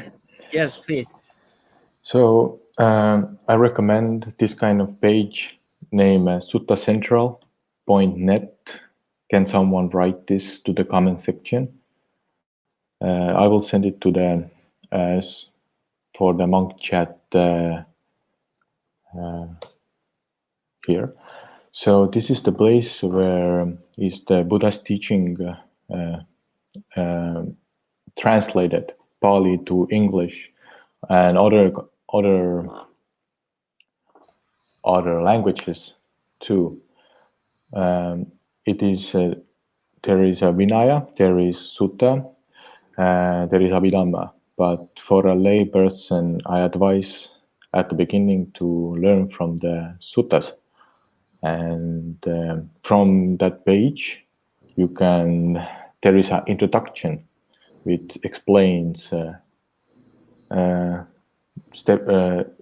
A: yes, please.
D: So I recommend this kind of page named suttacentral.net. Can someone write this to the comment section? I will send it to the for the Monkchat here. So this is the place where is the Buddha's teaching translated Pali to English and other languages too. It is there is a Vinaya, there is Sutta, there is Abhidhamma. But for a lay person, I advise at the beginning to learn from the suttas, and from that page, you can. There is an introduction which explains step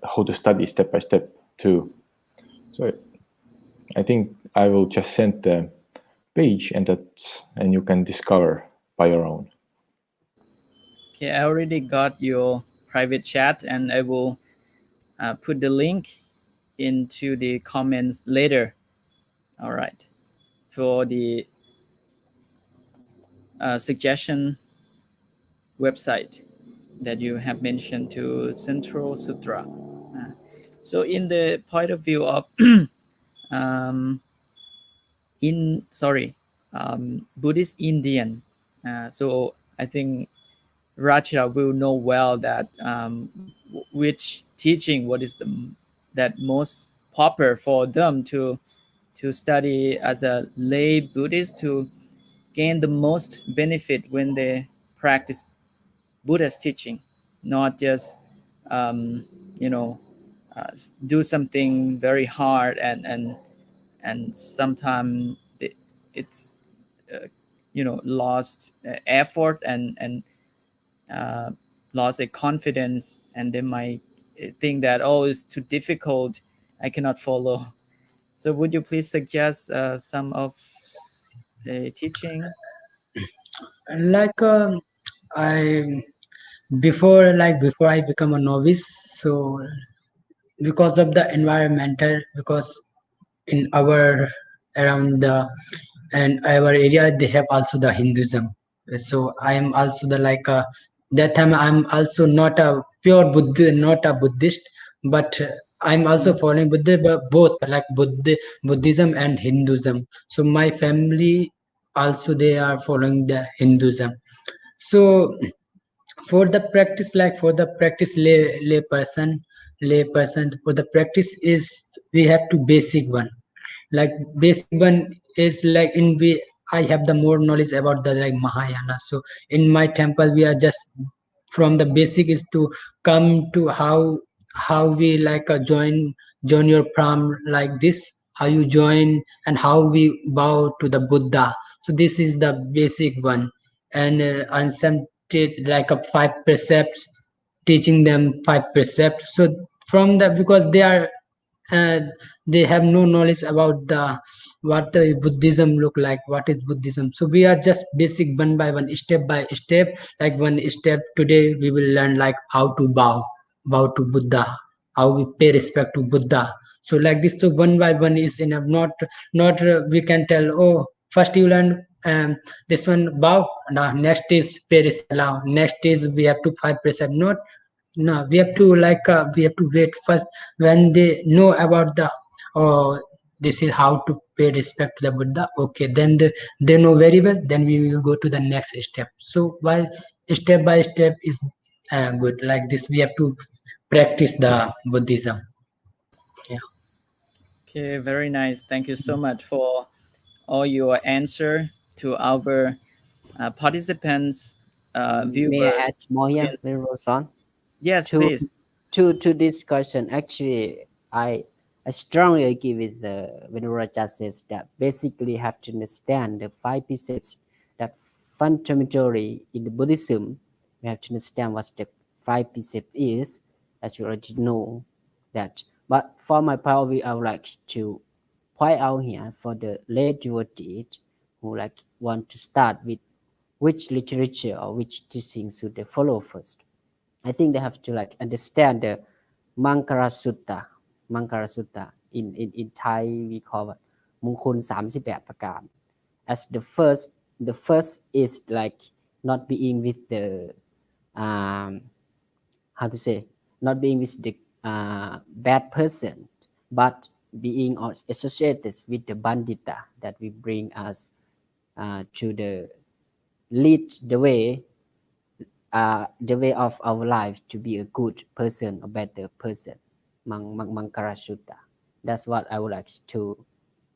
D: how to study step by step too. So I think I will just send the page, and you can discover by your own.
A: Okay, I already got your private chat, and I will put the link into the comments later. All right, for the suggestion website that you have mentioned to Central Sutra. So, in the point of view of um, Buddhist Indian, so I think Raja will know well that which teaching, what is that most popular for them to study as a lay Buddhist to gain the most benefit when they practice Buddha's teaching, not just um, you know do something very hard and sometimes it's lost effort and uh, lost a confidence, and they might think that, oh, it's too difficult, I cannot follow. So would you please suggest some of the teaching?
C: Like I before I become a novice, so because of the environmental, because in our around the and our area they have also the Hinduism. So I am also the like that time I'm also not a pure Buddha, not a Buddhist, but I'm also
A: Mm.
C: following Buddha, but both like Buddhism and Hinduism. So my family also they are following the Hinduism. So for the practice lay person for the practice is we have to basic one, like basic one is like in we I have the more knowledge about the like Mahayana. So in my temple we are just from the basic is to come to how we like join your palm like this, how you join and how we bow to the Buddha. So this is the basic one. And some teach like a five precepts, teaching them five precepts. So from that, because uh, they have no knowledge about the what Buddhism look like, what is Buddhism. So we are just basic one by one, step by step. Like one step today, we will learn like how to bow to Buddha, how we pay respect to Buddha. So like this, so one by one is enough. Not we can tell, oh, first you learn this one bow, now next is pay respect, now next is we have to five precept. Not no, we have to we have to wait first when they know about the oh, this is how to pay respect to the Buddha. Okay, then they know very well. Then we will go to the next step. So while step by step is good. Like this, we have to practice the Buddhism. Yeah.
A: Okay, very nice. Thank you so much for all your answer to our participants,
B: May I
A: viewers,
B: add more here,
A: audience.
B: Venerable Son?
A: Yes,
B: To
A: please.
B: to this question, actually, I strongly agree with Venerable Raja says that basically have to understand the five precepts that fundamentally in the Buddhism, we have to understand what the five precepts is, as you already know that. But for my point of view, I would like to point out here for the lay devotees who like want to start with which literature or which teachings should they follow first. I think they have to like understand the Mankara Sutta. Mankara Sutta in Thai we call it มงคล38ประการ as the first is like not being with the um, how to say not being with the bad person but being associated with the bandita that we bring us to the lead the way of our life to be a good person, a better person. Mankara Sutta. That's what I would like to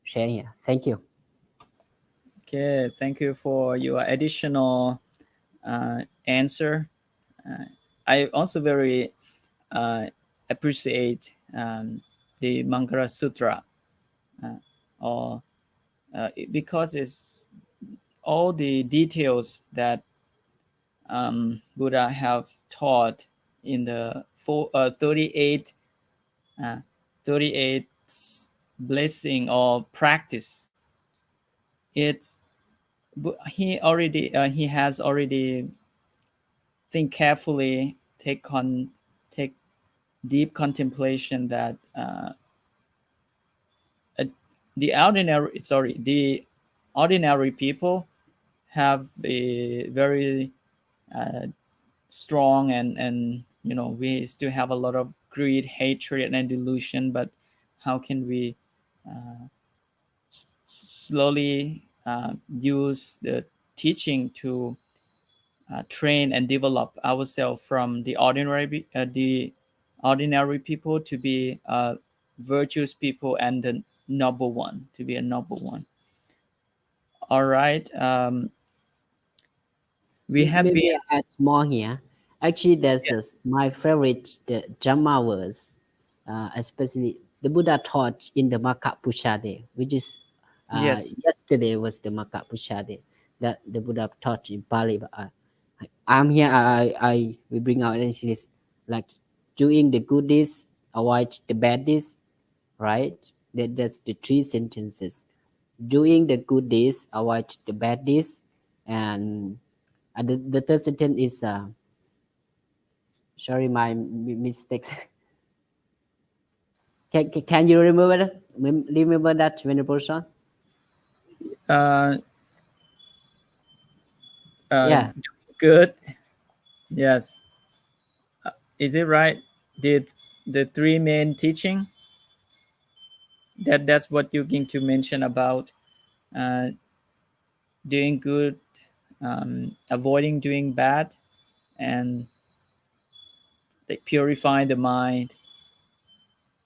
B: share here. Thank you.
A: Okay, thank you for your additional answer. I also very appreciate the Mankara Sutra, or because it's all the details that Buddha have taught in the 38, uh, 38 blessing or practice. It's he has already think carefully, take deep contemplation that uh, the ordinary people have a very uh, strong and we still have a lot of greed, hatred, and delusion. But how can we uh, slowly use the teaching to train and develop ourselves from the ordinary people to be virtuous people and the noble one, to be a noble one. All right. We have
B: Maybe
A: been.
B: I add more here. Actually, there's
A: Yeah.
B: my favorite the Dhamma verse, especially the Buddha taught in the Maka Pusha Day, which is
A: Yes.
B: yesterday was the Maka Pusha Day that the Buddha taught in Pali. But I'm here. I we bring out this is like doing the good deeds, avoid the bad deeds, right? That's the three sentences. Doing the good deeds, avoid the bad deeds, and the third sentence is sorry my mistakes. Can you remember that? Remember that when the person?
A: Uh,
B: Yeah.
A: Good. Yes. Is it right? Did the three main teaching that's what you're going to mention about uh, doing good, avoiding doing bad, and like purifying the mind.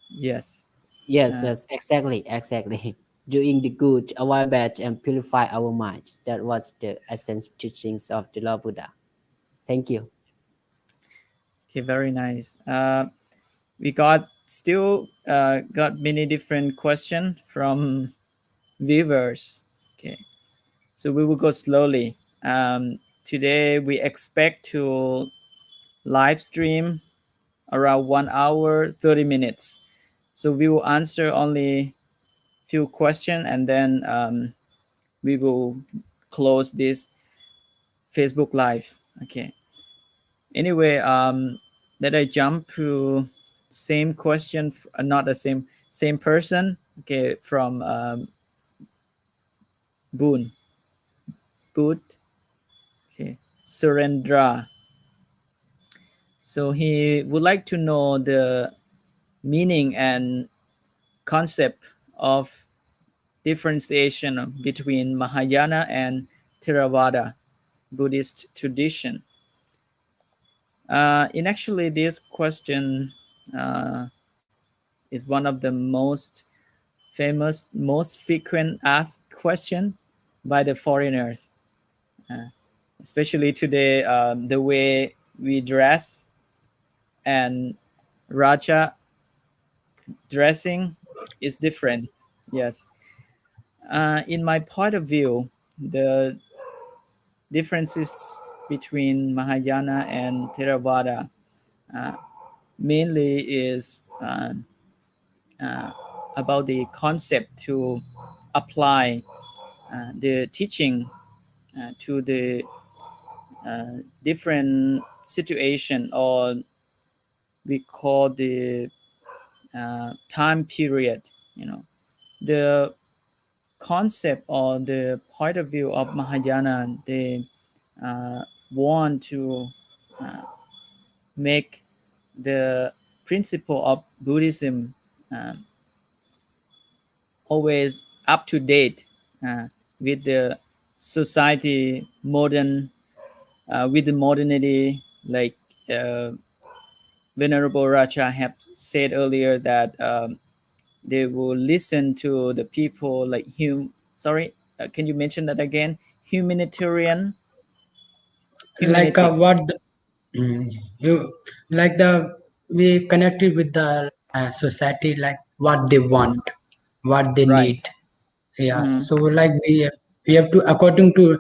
A: Yes.
B: Yes.
A: Uh,
B: Yes. Exactly. Doing the good, avoid bad, and purify our mind. That was the essence teachings of the Lord Buddha. Thank you.
A: okay. Very nice. We got many different questions from viewers. Okay. So we will go slowly. today we expect to live stream around 1 hour 30 minutes. So we will answer only few questions, and then we will close this Facebook live. Okay. Anyway, let I jump to same question, not the same person. Okay, from Boon Boot. Okay, Surendra. So he would like to know the meaning and concept of differentiation between Mahayana and Theravada Buddhist tradition. In actually, this question uh, is one of the most famous, most frequent asked question by the foreigners, uh, especially today. The way we dress and Raja dressing is different. Yes. In my point of view, the differences between Mahayana and Theravada uh, mainly is uh, about the concept to apply the teaching to the different situation, or we call the time period. You know, the concept or the point of view of Mahayana, they uh, want to uh, make the principle of Buddhism uh, always up to date with the society, with the modernity. Like uh, Venerable Raja have said earlier that they will listen to the people like sorry, can you mention that again? Humanitarian,
C: Like
A: humanetics.
C: you like the we connected with the society, like what they want, what they need.
A: Right.
C: Yeah,
A: Mhm.
C: so like we have to according to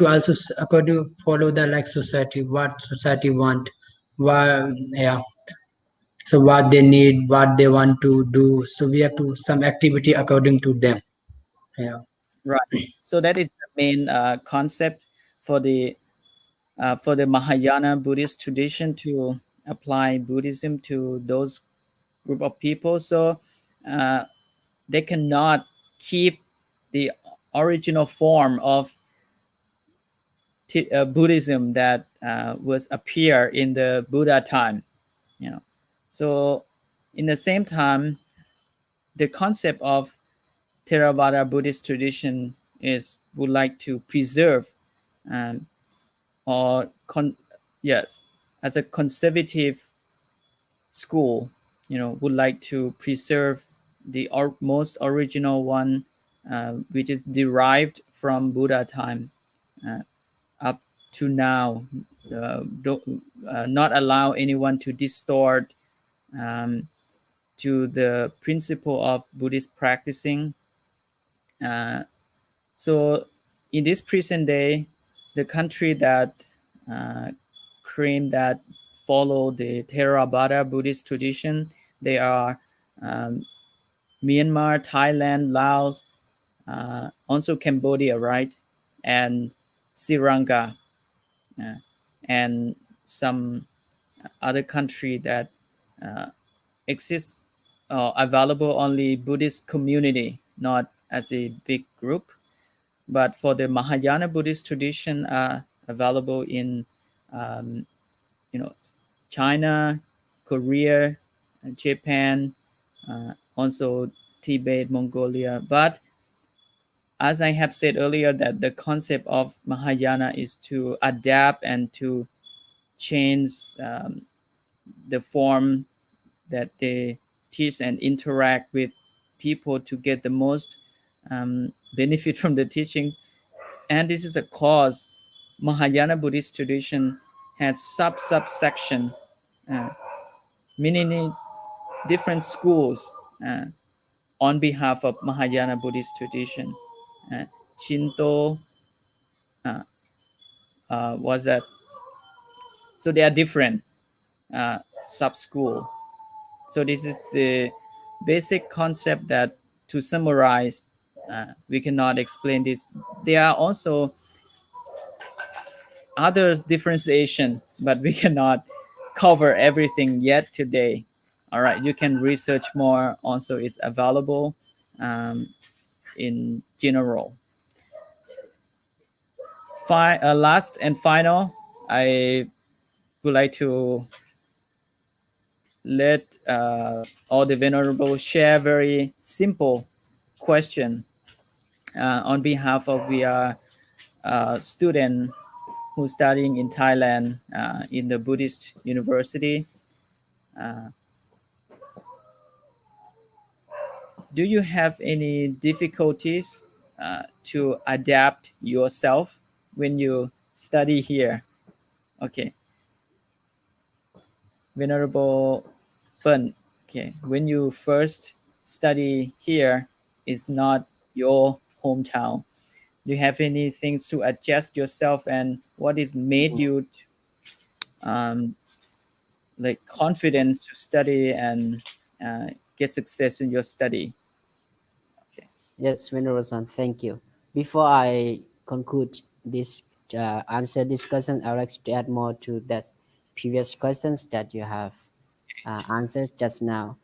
C: also according to follow the like society, what society want, what, yeah, so what they need, what they want to do, so we have to some activity according to them. Yeah.
A: Right. So that is the main concept for the Mahayana Buddhist tradition, to apply Buddhism to those group of people. So uh, they cannot keep the original form of Buddhism that was appear in the Buddha time. You know, so in the same time, the concept of Theravada Buddhist tradition is would like to preserve um, or yes, as a conservative school, would like to preserve the most original one, which is derived from Buddha time uh, up to now. Not allow anyone to distort um, to the principle of Buddhist practicing. Uh, so, in this present day, the country that uh, claim that follow the Theravada Buddhist tradition, they are um, Myanmar, Thailand, Laos, also Cambodia, right, and Sri Lanka, uh, and some other country that uh, exists available only Buddhist community, not as a big group. But for the Mahayana Buddhist tradition, available in um, you know China, Korea, Japan, also Tibet, Mongolia. But as I have said earlier, that the concept of Mahayana is to adapt and to change the form that they teach and interact with people to get the most benefit from the teachings. And this is a cause Mahayana Buddhist tradition has subsection, uh, many different schools uh, on behalf of Mahayana Buddhist tradition. Uh, Shinto, uh, what's that? So they are different sub school. So this is the basic concept that, to summarize, we cannot explain this. There are also other differentiation, but we cannot cover everything yet today. All right, you can research more. Also, it's available um, in general. Last and final, I would like to let all the venerable share very simple question on behalf of we are student who's studying in Thailand in the Buddhist university. Uh, do you have any difficulties to adapt yourself when you study here? Okay, Venerable Pen. Okay, when you first study here, is not your hometown. Do you have anything to adjust yourself, and what is made you um, like confidence to study and get success in your study? Okay.
B: Yes, Venerable Son, thank you. Before I conclude this answer discussion, I would like to add more to that previous questions that you have answered just now.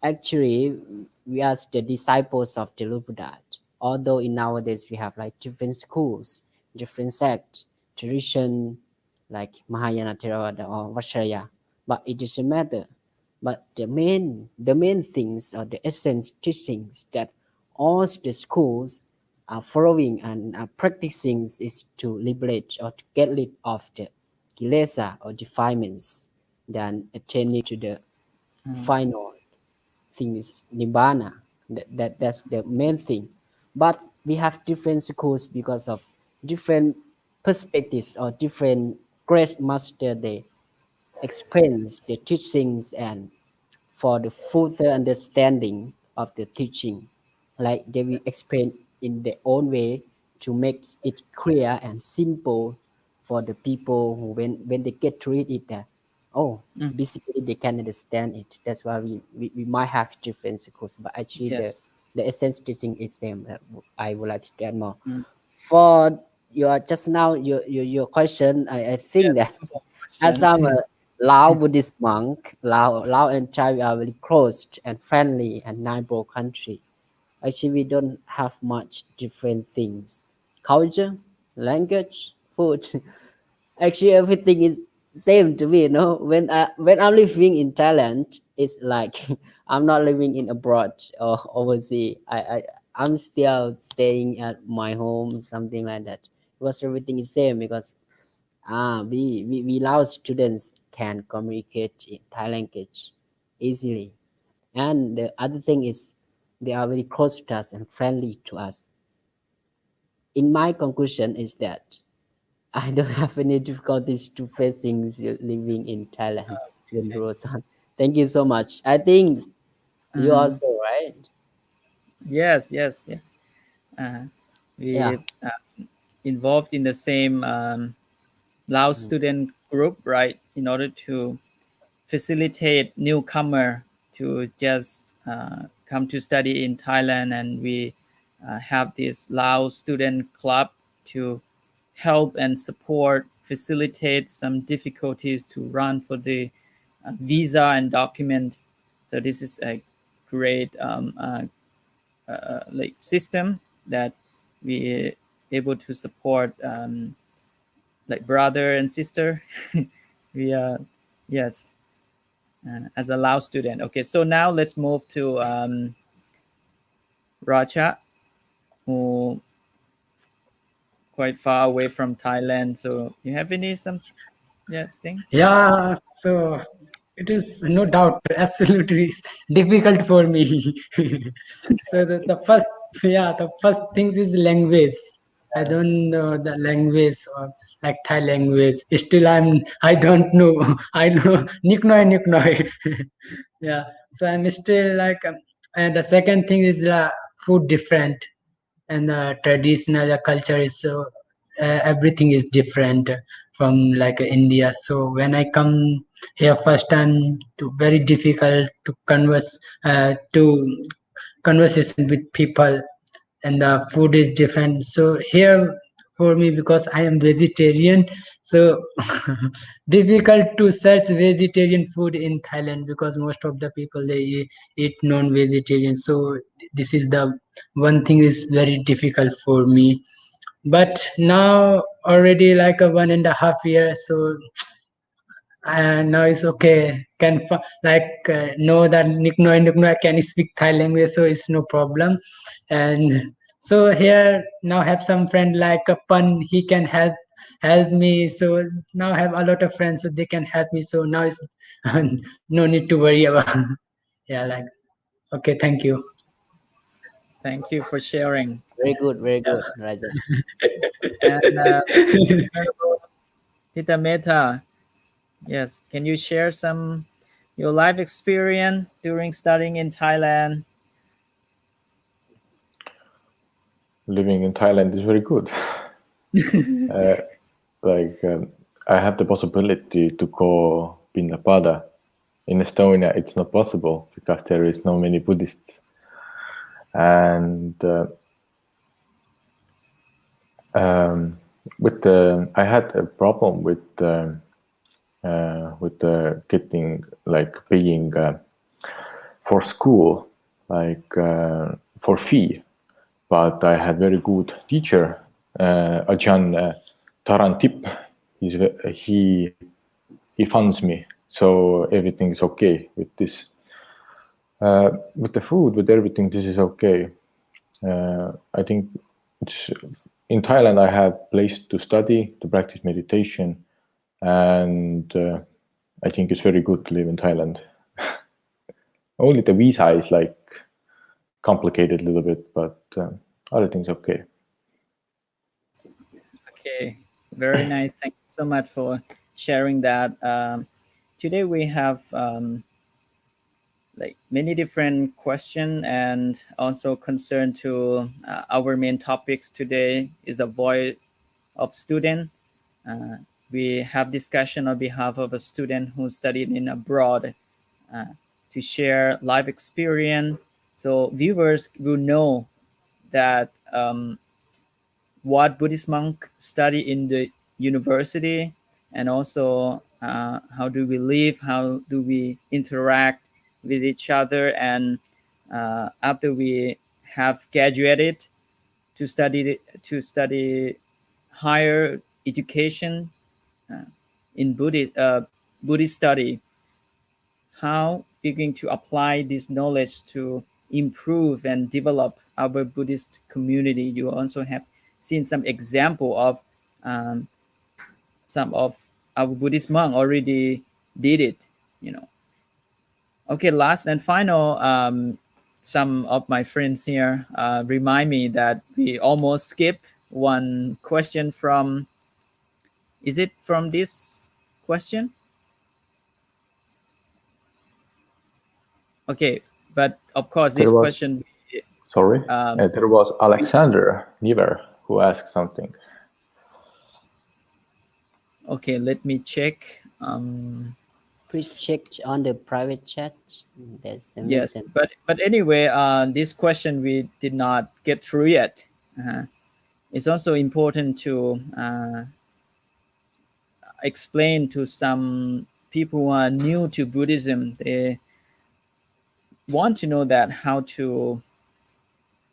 B: Actually, we are the disciples of the Lord Buddha. Although in nowadays we have like different schools, different sects, tradition, like Mahayana Theravada or Vajraya, but it doesn't matter. But the main things or the essence teachings that all the schools are following and are practicing is to liberate or to get rid of the kilesa or defilements, then attaining to the final thing is nibbana. That's the main thing. But we have different schools because of different perspectives or different great master they explains the teachings and for the further understanding of the teaching, like they will explain in their own way to make it clear and simple for the people who when they get to read it, oh,
A: Mm,
B: basically they can understand it. That's why we might have different schools, but actually
A: yes.
B: the essence teaching is same. I would like to add more.
A: Mm,
B: For your just now your question, I think
A: yes.
B: that
A: Simple
B: as
A: question.
B: I'm a Lao Buddhist monk, Lao and Chai are very close and friendly and neighbor country. Actually, we don't have much different things. Culture, language, food. Actually, everything is same to me. When I'm living in Thailand, it's like I'm not living in abroad or overseas. I'm still staying at my home, something like that. Because everything is same because we Lao students can communicate in Thai language easily. And the other thing is they are very close to us and friendly to us. In my conclusion is that I don't have any difficulties to facing living in Thailand. Rosan. Thank you so much. I think you
A: Mhm.
B: also, right?
A: Yes, yes, yes. Uh,
B: Yeah.
A: we involved in the same Lao
B: Mm.
A: student group, right? In order to facilitate newcomer to just come to study in Thailand, and we have this Lao student club to help and support, facilitate some difficulties to run for the visa and document. So this is a great like system that we able to support like brother and sister. We yes, as a Lao student. Okay, so now let's move to Raja, who quite far away from Thailand. So you have any some yes thing?
C: Yeah, so it is no doubt absolutely difficult for me. So the first, yeah, the first things is language. I don't know the language or like Thai language. Still, I don't know. I know Niknoi. Yeah, so I'm still like, and the second thing is food different, and the traditional the culture is so everything is different from like India. So when I come here first time, to very difficult to to conversation with people, and the food is different. So here for me, because I am vegetarian, so difficult to search vegetarian food in Thailand, because most of the people they eat non-vegetarian. So this is the one thing is very difficult for me. But now already like a 1.5 year, so now it's okay. Can know that I can speak Thai language, so it's no problem. And so here now have some friend like a Pan, he can help me. So now I have a lot of friends, so they can help me. So now it's no need to worry about. Yeah, like okay, thank you.
A: Thank you for sharing.
B: Very good, Raja.
A: And Honorable Tita Meta, yes, can you share some your life experience during studying in Thailand?
D: Living in Thailand is very good. Like I have the possibility to go Pinnapada. In Estonia, it's not possible because there is no many Buddhists, and I had a problem with getting like paying for school, like for fee. But I had very good teacher, Ajahn Tarantip. He funds me, so everything is okay with this. With the food, with everything, this is okay. I think in Thailand I have place to study, to practice meditation, and I think it's very good to live in Thailand. Only the visa is like complicated a little bit, but other things okay.
A: Okay, very nice. Thank you so much for sharing that. Today we have like many different questions and also concern to our main topics today is the voice of student. Uh, we have discussion on behalf of a student who studied in abroad uh, to share life experience. So viewers will know that what Buddhist monk study in the university, and also how do we live, how do we interact with each other, and after we have graduated to study higher education uh, in Buddhist study, how we're going to apply this knowledge to improve and develop our Buddhist community. You also have seen some example of um, some of our Buddhist monk already did it. Okay, last and final. Some of my friends here remind me that we almost skipped one question from. Is it from this question? Okay, but of course, this
D: There was
A: question.
D: sorry, there was Alexander Niver who asked something.
A: Okay, let me check.
B: Please check on the private chat. There's a
A: Yes,
B: mention.
A: but anyway, this question we did not get through yet. It's also important to explain to some people who are new to Buddhism. They want to know that how to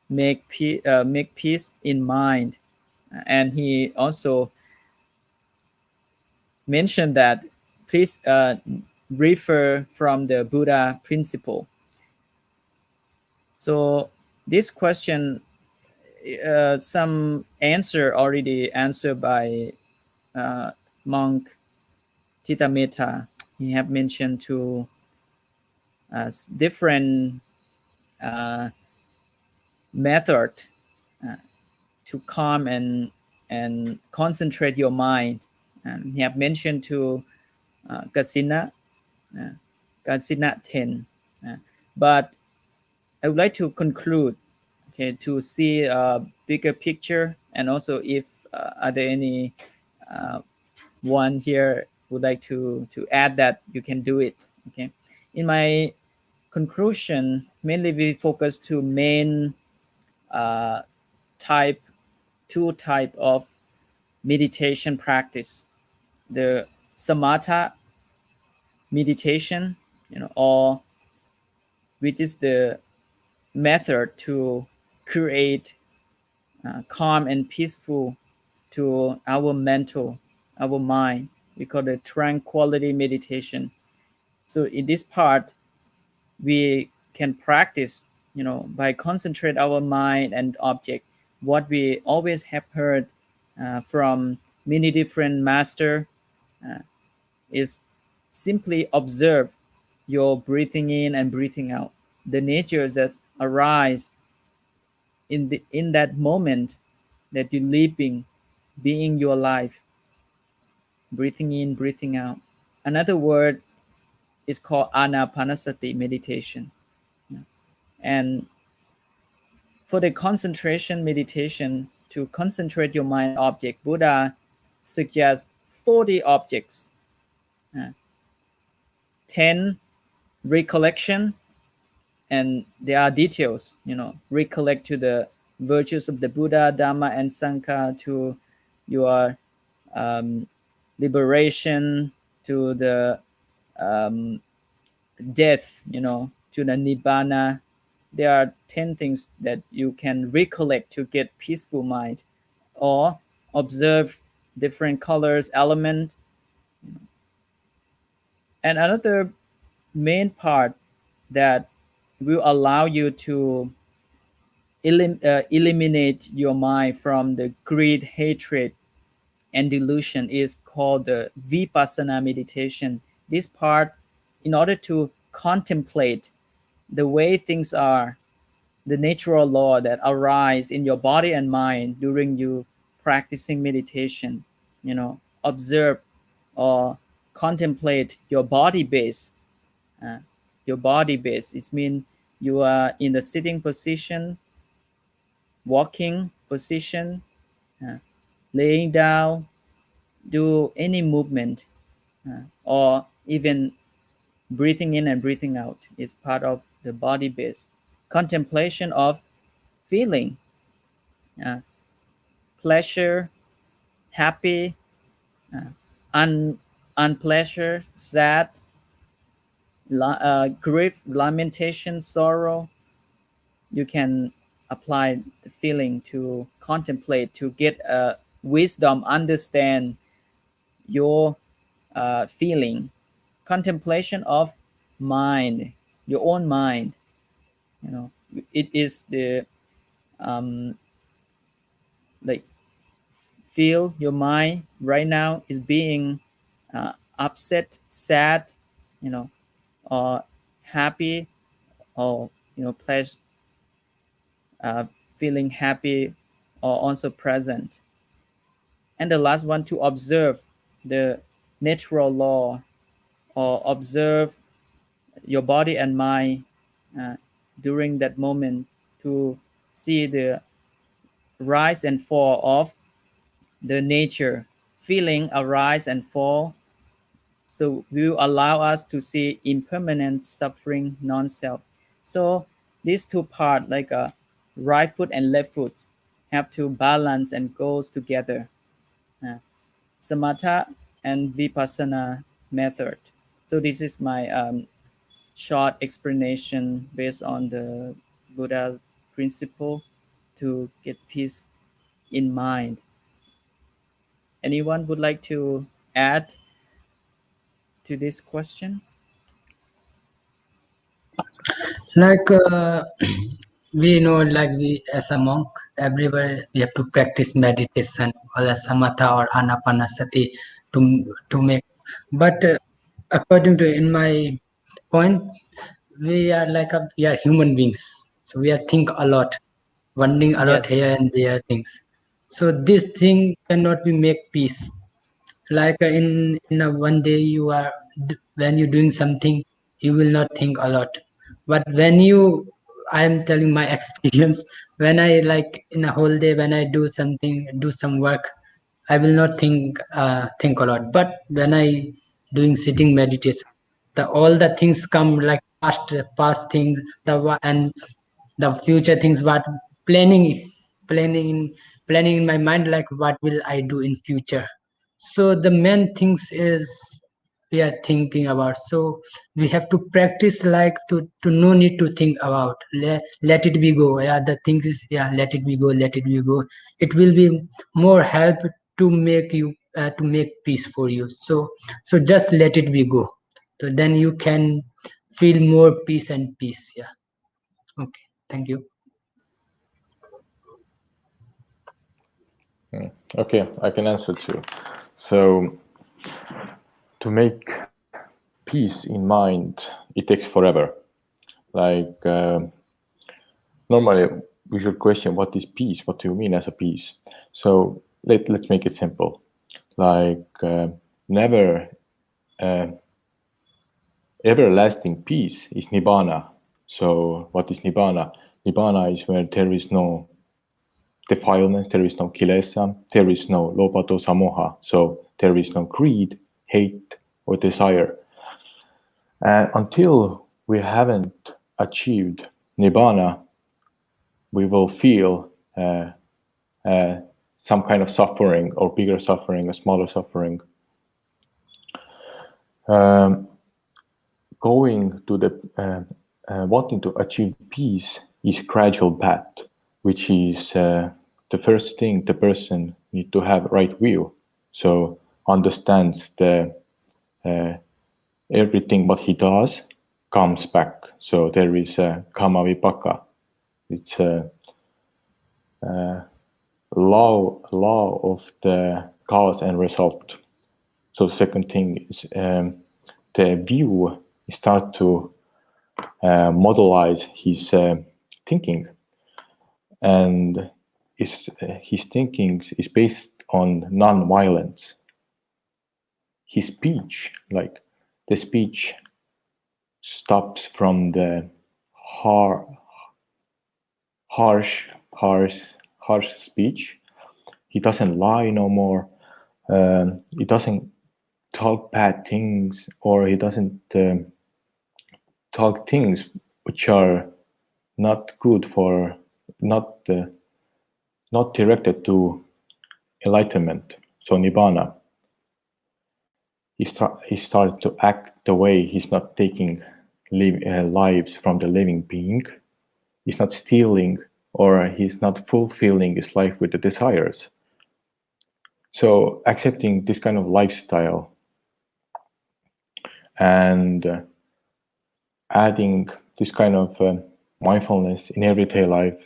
A: make peace in mind, and he also mentioned that please refer from the Buddha principle. So this question, some answer already answered by monk Tita Metta. He have mentioned to different method to calm and concentrate your mind. And he have mentioned to Kasina, Kasina 10. But I would like to conclude, okay, to see a bigger picture, and also if are there any uh, one here would like to add that you can do it? Okay. In my conclusion, mainly we focus to main uh, type, two type of meditation practice: the samatha meditation, or which is the method to create calm and peaceful to our mental, our mind. We call it tranquility meditation. So in this part, we can practice, by concentrate our mind and object. What we always have heard from many different master uh, is simply observe your breathing in and breathing out. The natures that arise in that moment that you're living, being your life, breathing in, breathing out. Another word is called anapanasati meditation. And for the concentration meditation, to concentrate your mind on object, Buddha suggests 40 objects, uh, 10 recollection, and there are details, recollect to the virtues of the Buddha, Dhamma, and Sangha, to your um, liberation, to the um, death, to the Nibbana. There are 10 things that you can recollect to get peaceful mind, or observe different colors, element. And another main part that will allow you to eliminate your mind from the greed, hatred, and delusion is called the vipassana meditation. This part, in order to contemplate the way things are, the natural law that arise in your body and mind during you practicing meditation, observe or contemplate your body base. uh, your body base, it means you are in the sitting position, walking position, uh, laying down, do any movement, or even breathing in and breathing out is part of the body base. Contemplation of feeling, uh, pleasure, happy, uh, unpleasure, sad, grief, lamentation, sorrow. You can apply the feeling to contemplate, to get a wisdom, understand your feeling. Contemplation of mind, your own mind. It is the um, like feel your mind right now is being upset, sad, or happy, or pleasure, uh, feeling happy, or also present. And the last one, to observe the natural law, or observe your body and mind uh, during that moment, to see the rise and fall of the nature, feeling arise and fall. So will allow us to see impermanent suffering, non-self. So these two parts, like a right foot and left foot, have to balance and goes together. Uh, Samatha and Vipassana method. So this is my short explanation based on the Buddha principle to get peace in mind. Anyone would like to add to this question?
C: Like we know, like we as a monk, everywhere we have to practice meditation or the samatha or anapanasati to make. But according to in my point, we are like we are human beings, so we are think a lot, wondering a lot
A: Yes.
C: here and there things. So this thing cannot be make peace. Like in a one day you are when you're doing something, you will not think a lot. But when you, I am telling my experience, when I like in a whole day when I do something, do some work, I will not think a lot. But when I doing sitting meditation, all the things come like past things, and the future things, what planning planning in planning in my mind, like what will I do in future. So the main things is we are thinking about. So we have to practice, like to no need to think about, let it be go. Yeah, the thing is, yeah, let it be go, let it be go. It will be more help to make you to make peace for you. So just let it be go, so then you can feel more peace and peace. Yeah. Okay, thank you.
D: Okay, I can answer too. So to make peace in mind, it takes forever. Like normally we should question what is peace, what do you mean as a peace. So let's make it simple. Like never everlasting peace is nibbana. So what is nibbana? Nibbana is where there is no defilements, there is no kilesa, there is no lobha dosa moha. So there is no greed, hate, or desire. And until we haven't achieved nibbana, we will feel some kind of suffering, or bigger suffering, or smaller suffering. Going to the wanting to achieve peace is gradual path, which is the first thing the person need to have right view. So understands the everything what he does comes back. So there is a karma vipaka. It's a law of the cause and result. So second thing is the view start to modelize his thinking, and his thinking is based on non-violence. His speech, like the speech, stops from the harsh speech. He doesn't lie no more. He doesn't talk bad things, or he doesn't talk things which are not good for, not directed to enlightenment. So nibbana. He started to act the way he's not taking lives from the living being. He's not stealing, or he's not fulfilling his life with the desires. So accepting this kind of lifestyle and adding this kind of mindfulness in everyday life,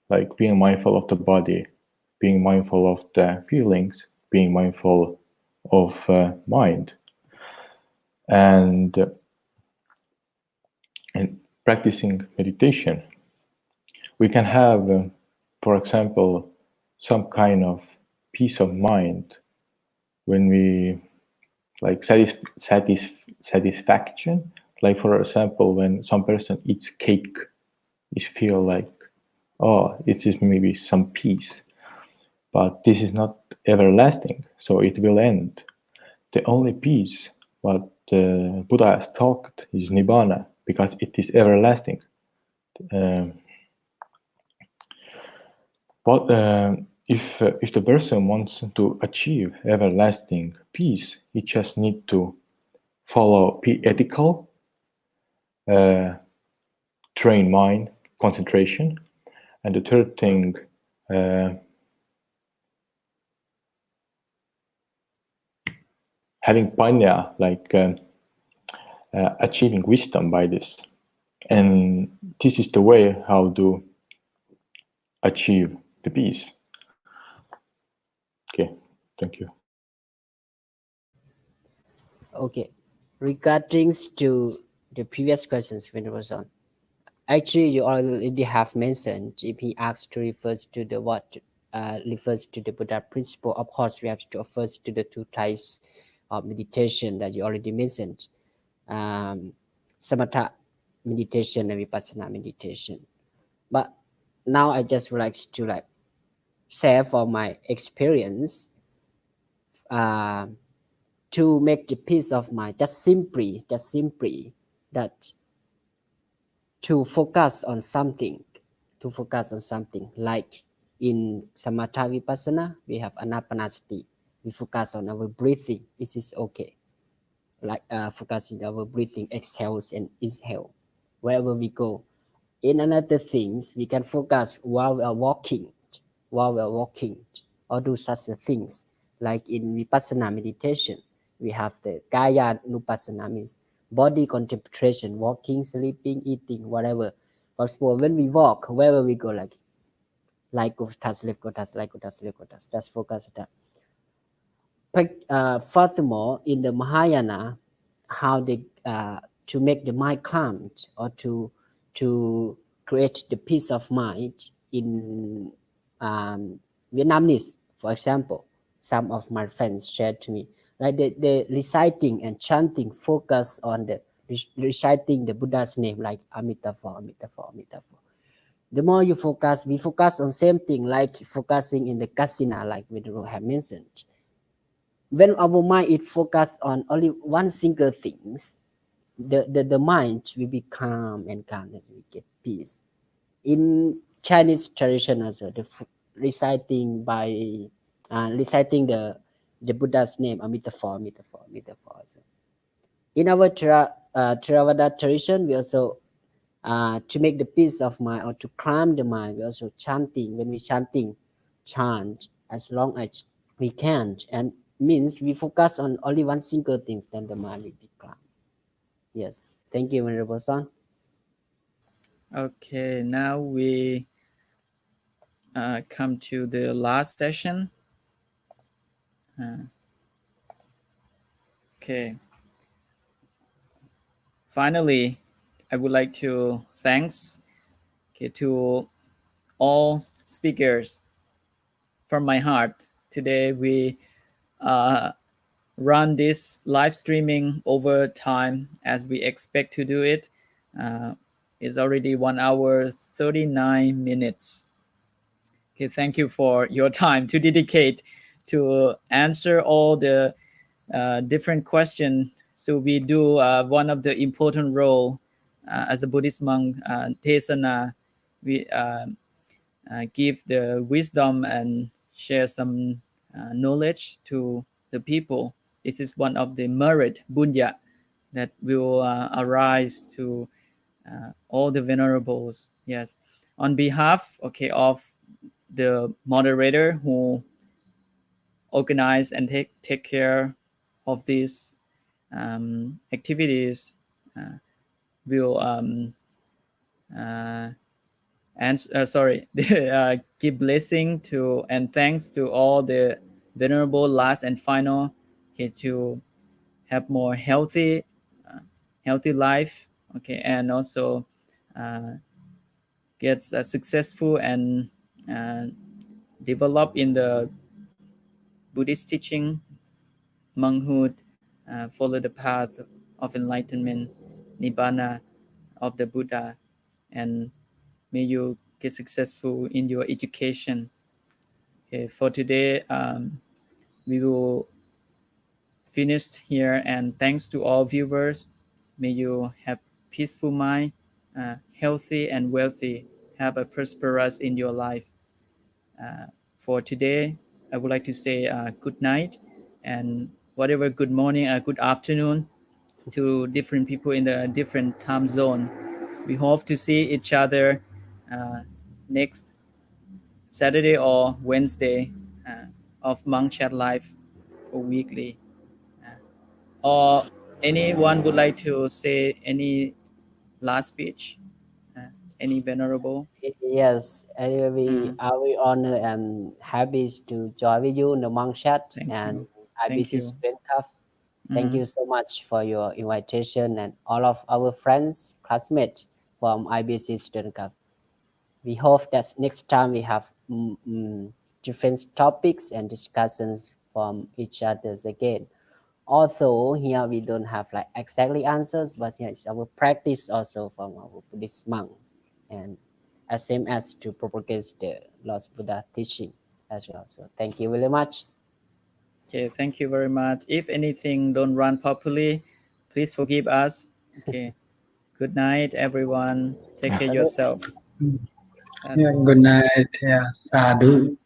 D: like being mindful of the body, being mindful of the feelings, being mindful of mind, and practicing meditation, we can have, for example, some kind of peace of mind when we like satisfaction. Like for example, when some person eats cake, you feel like, oh, it is maybe some peace, but this is not everlasting, so it will end. The only peace what Buddha has talked is nibbana, because it is everlasting. But if the person wants to achieve everlasting peace, he just need to follow ethical, train mind, concentration, and the third thing, having panya, like achieving wisdom by this. And this is the way how to achieve the peace. Okay, thank you.
B: Okay, regarding to the previous questions when it was on, actually you already have mentioned if he asks to refers to the what refers to the Buddha principle. Of course, we have to refers to the two types of meditation that you already mentioned, samatha meditation and vipassana meditation. But now I just would like to share from my experience. uh, to make the peace of mind, just simply that to focus on something, like in samatha vipassana we have anapanasati, we focus on our breathing. This is okay, like focusing our breathing, exhales and inhale wherever we go. In another things, we can focus while we are walking, or do such things like in vipassana meditation. We have the kaya nupassana, means body contemplation, walking, sleeping, eating, whatever. For example, when we walk, wherever we go, like go touch, left go touch, like go touch, left go touch, just focus that. Furthermore, in the Mahayana, how they to make the mind calm, or to create the peace of mind in Vietnamese, for example, some of my friends shared to me, like they reciting and chanting, focus on the reciting the Buddha's name, like Amitabha, Amitabha, Amitabha. The more you focus, we focus on same thing, like focusing in the kasina, like we have mentioned. When our mind is focused on only one single things, the mind will be calm and calm as we get peace. In Chinese tradition also, reciting by reciting the Buddha's name, Amitabha, Amitabha, Amitabha. Also. In our Theravada tradition, we also to make the peace of mind, or to calm the mind, we also chanting. When we chanting, chant as long as we can, and means we focus on only one single things, then the mind will be calm. Yes, thank you, Venerable Son.
A: Okay, now we come to the last session. Okay. Finally, I would like to thanks to all speakers from my heart. Today we uh, run this live streaming over time as we expect to do it. It's already 1 hour 39 minutes. Okay, thank you for your time to dedicate to answer all the different questions. So we do one of the important role as a Buddhist monk, Tesana. We give the wisdom and share some knowledge to the people. This is one of the merit bunya that will arise to all the venerables. Yes, on behalf, of the moderator who organize and take care of these activities, will uh, and sorry, give blessing to and thanks to all the venerable last and final, to have more uh, healthy life, and also uh, gets successful and uh, develop in the Buddhist teaching, monkhood, follow the path of enlightenment, nibbana of the Buddha, and may you get successful in your education. Okay, for today, we will finish here, and thanks to all viewers. May you have peaceful mind, healthy and wealthy, have a prosperous in your life. For today, I would like to say good night, and whatever good morning, good afternoon to different people in the different time zone. We hope to see each other uh, next Saturday or Wednesday of Monkchat Live for weekly. Or anyone would like to say any last speech? Uh, any venerable?
B: Yes, anyway, we
A: Mm,
B: are very honored and happy to join with you in the monk chat
A: thank
B: and
A: you. Thank
B: IBC
A: you.
B: Student Cup. Thank
A: Mm,
B: you so much for your invitation and all of our friends, classmates from IBC Student Cup. We hope that next time we have different topics and discussions from each others again. Although here we don't have like exactly answers, but here is our practice also from our Buddhist monks, and as same as to propagate the Lord Buddha teaching as well. So thank you very much.
A: Okay, thank you very much. If anything don't run properly, please forgive us. Okay. Good night, everyone. Take care yourself.
C: Yeah, good night. Yeah, sadhu.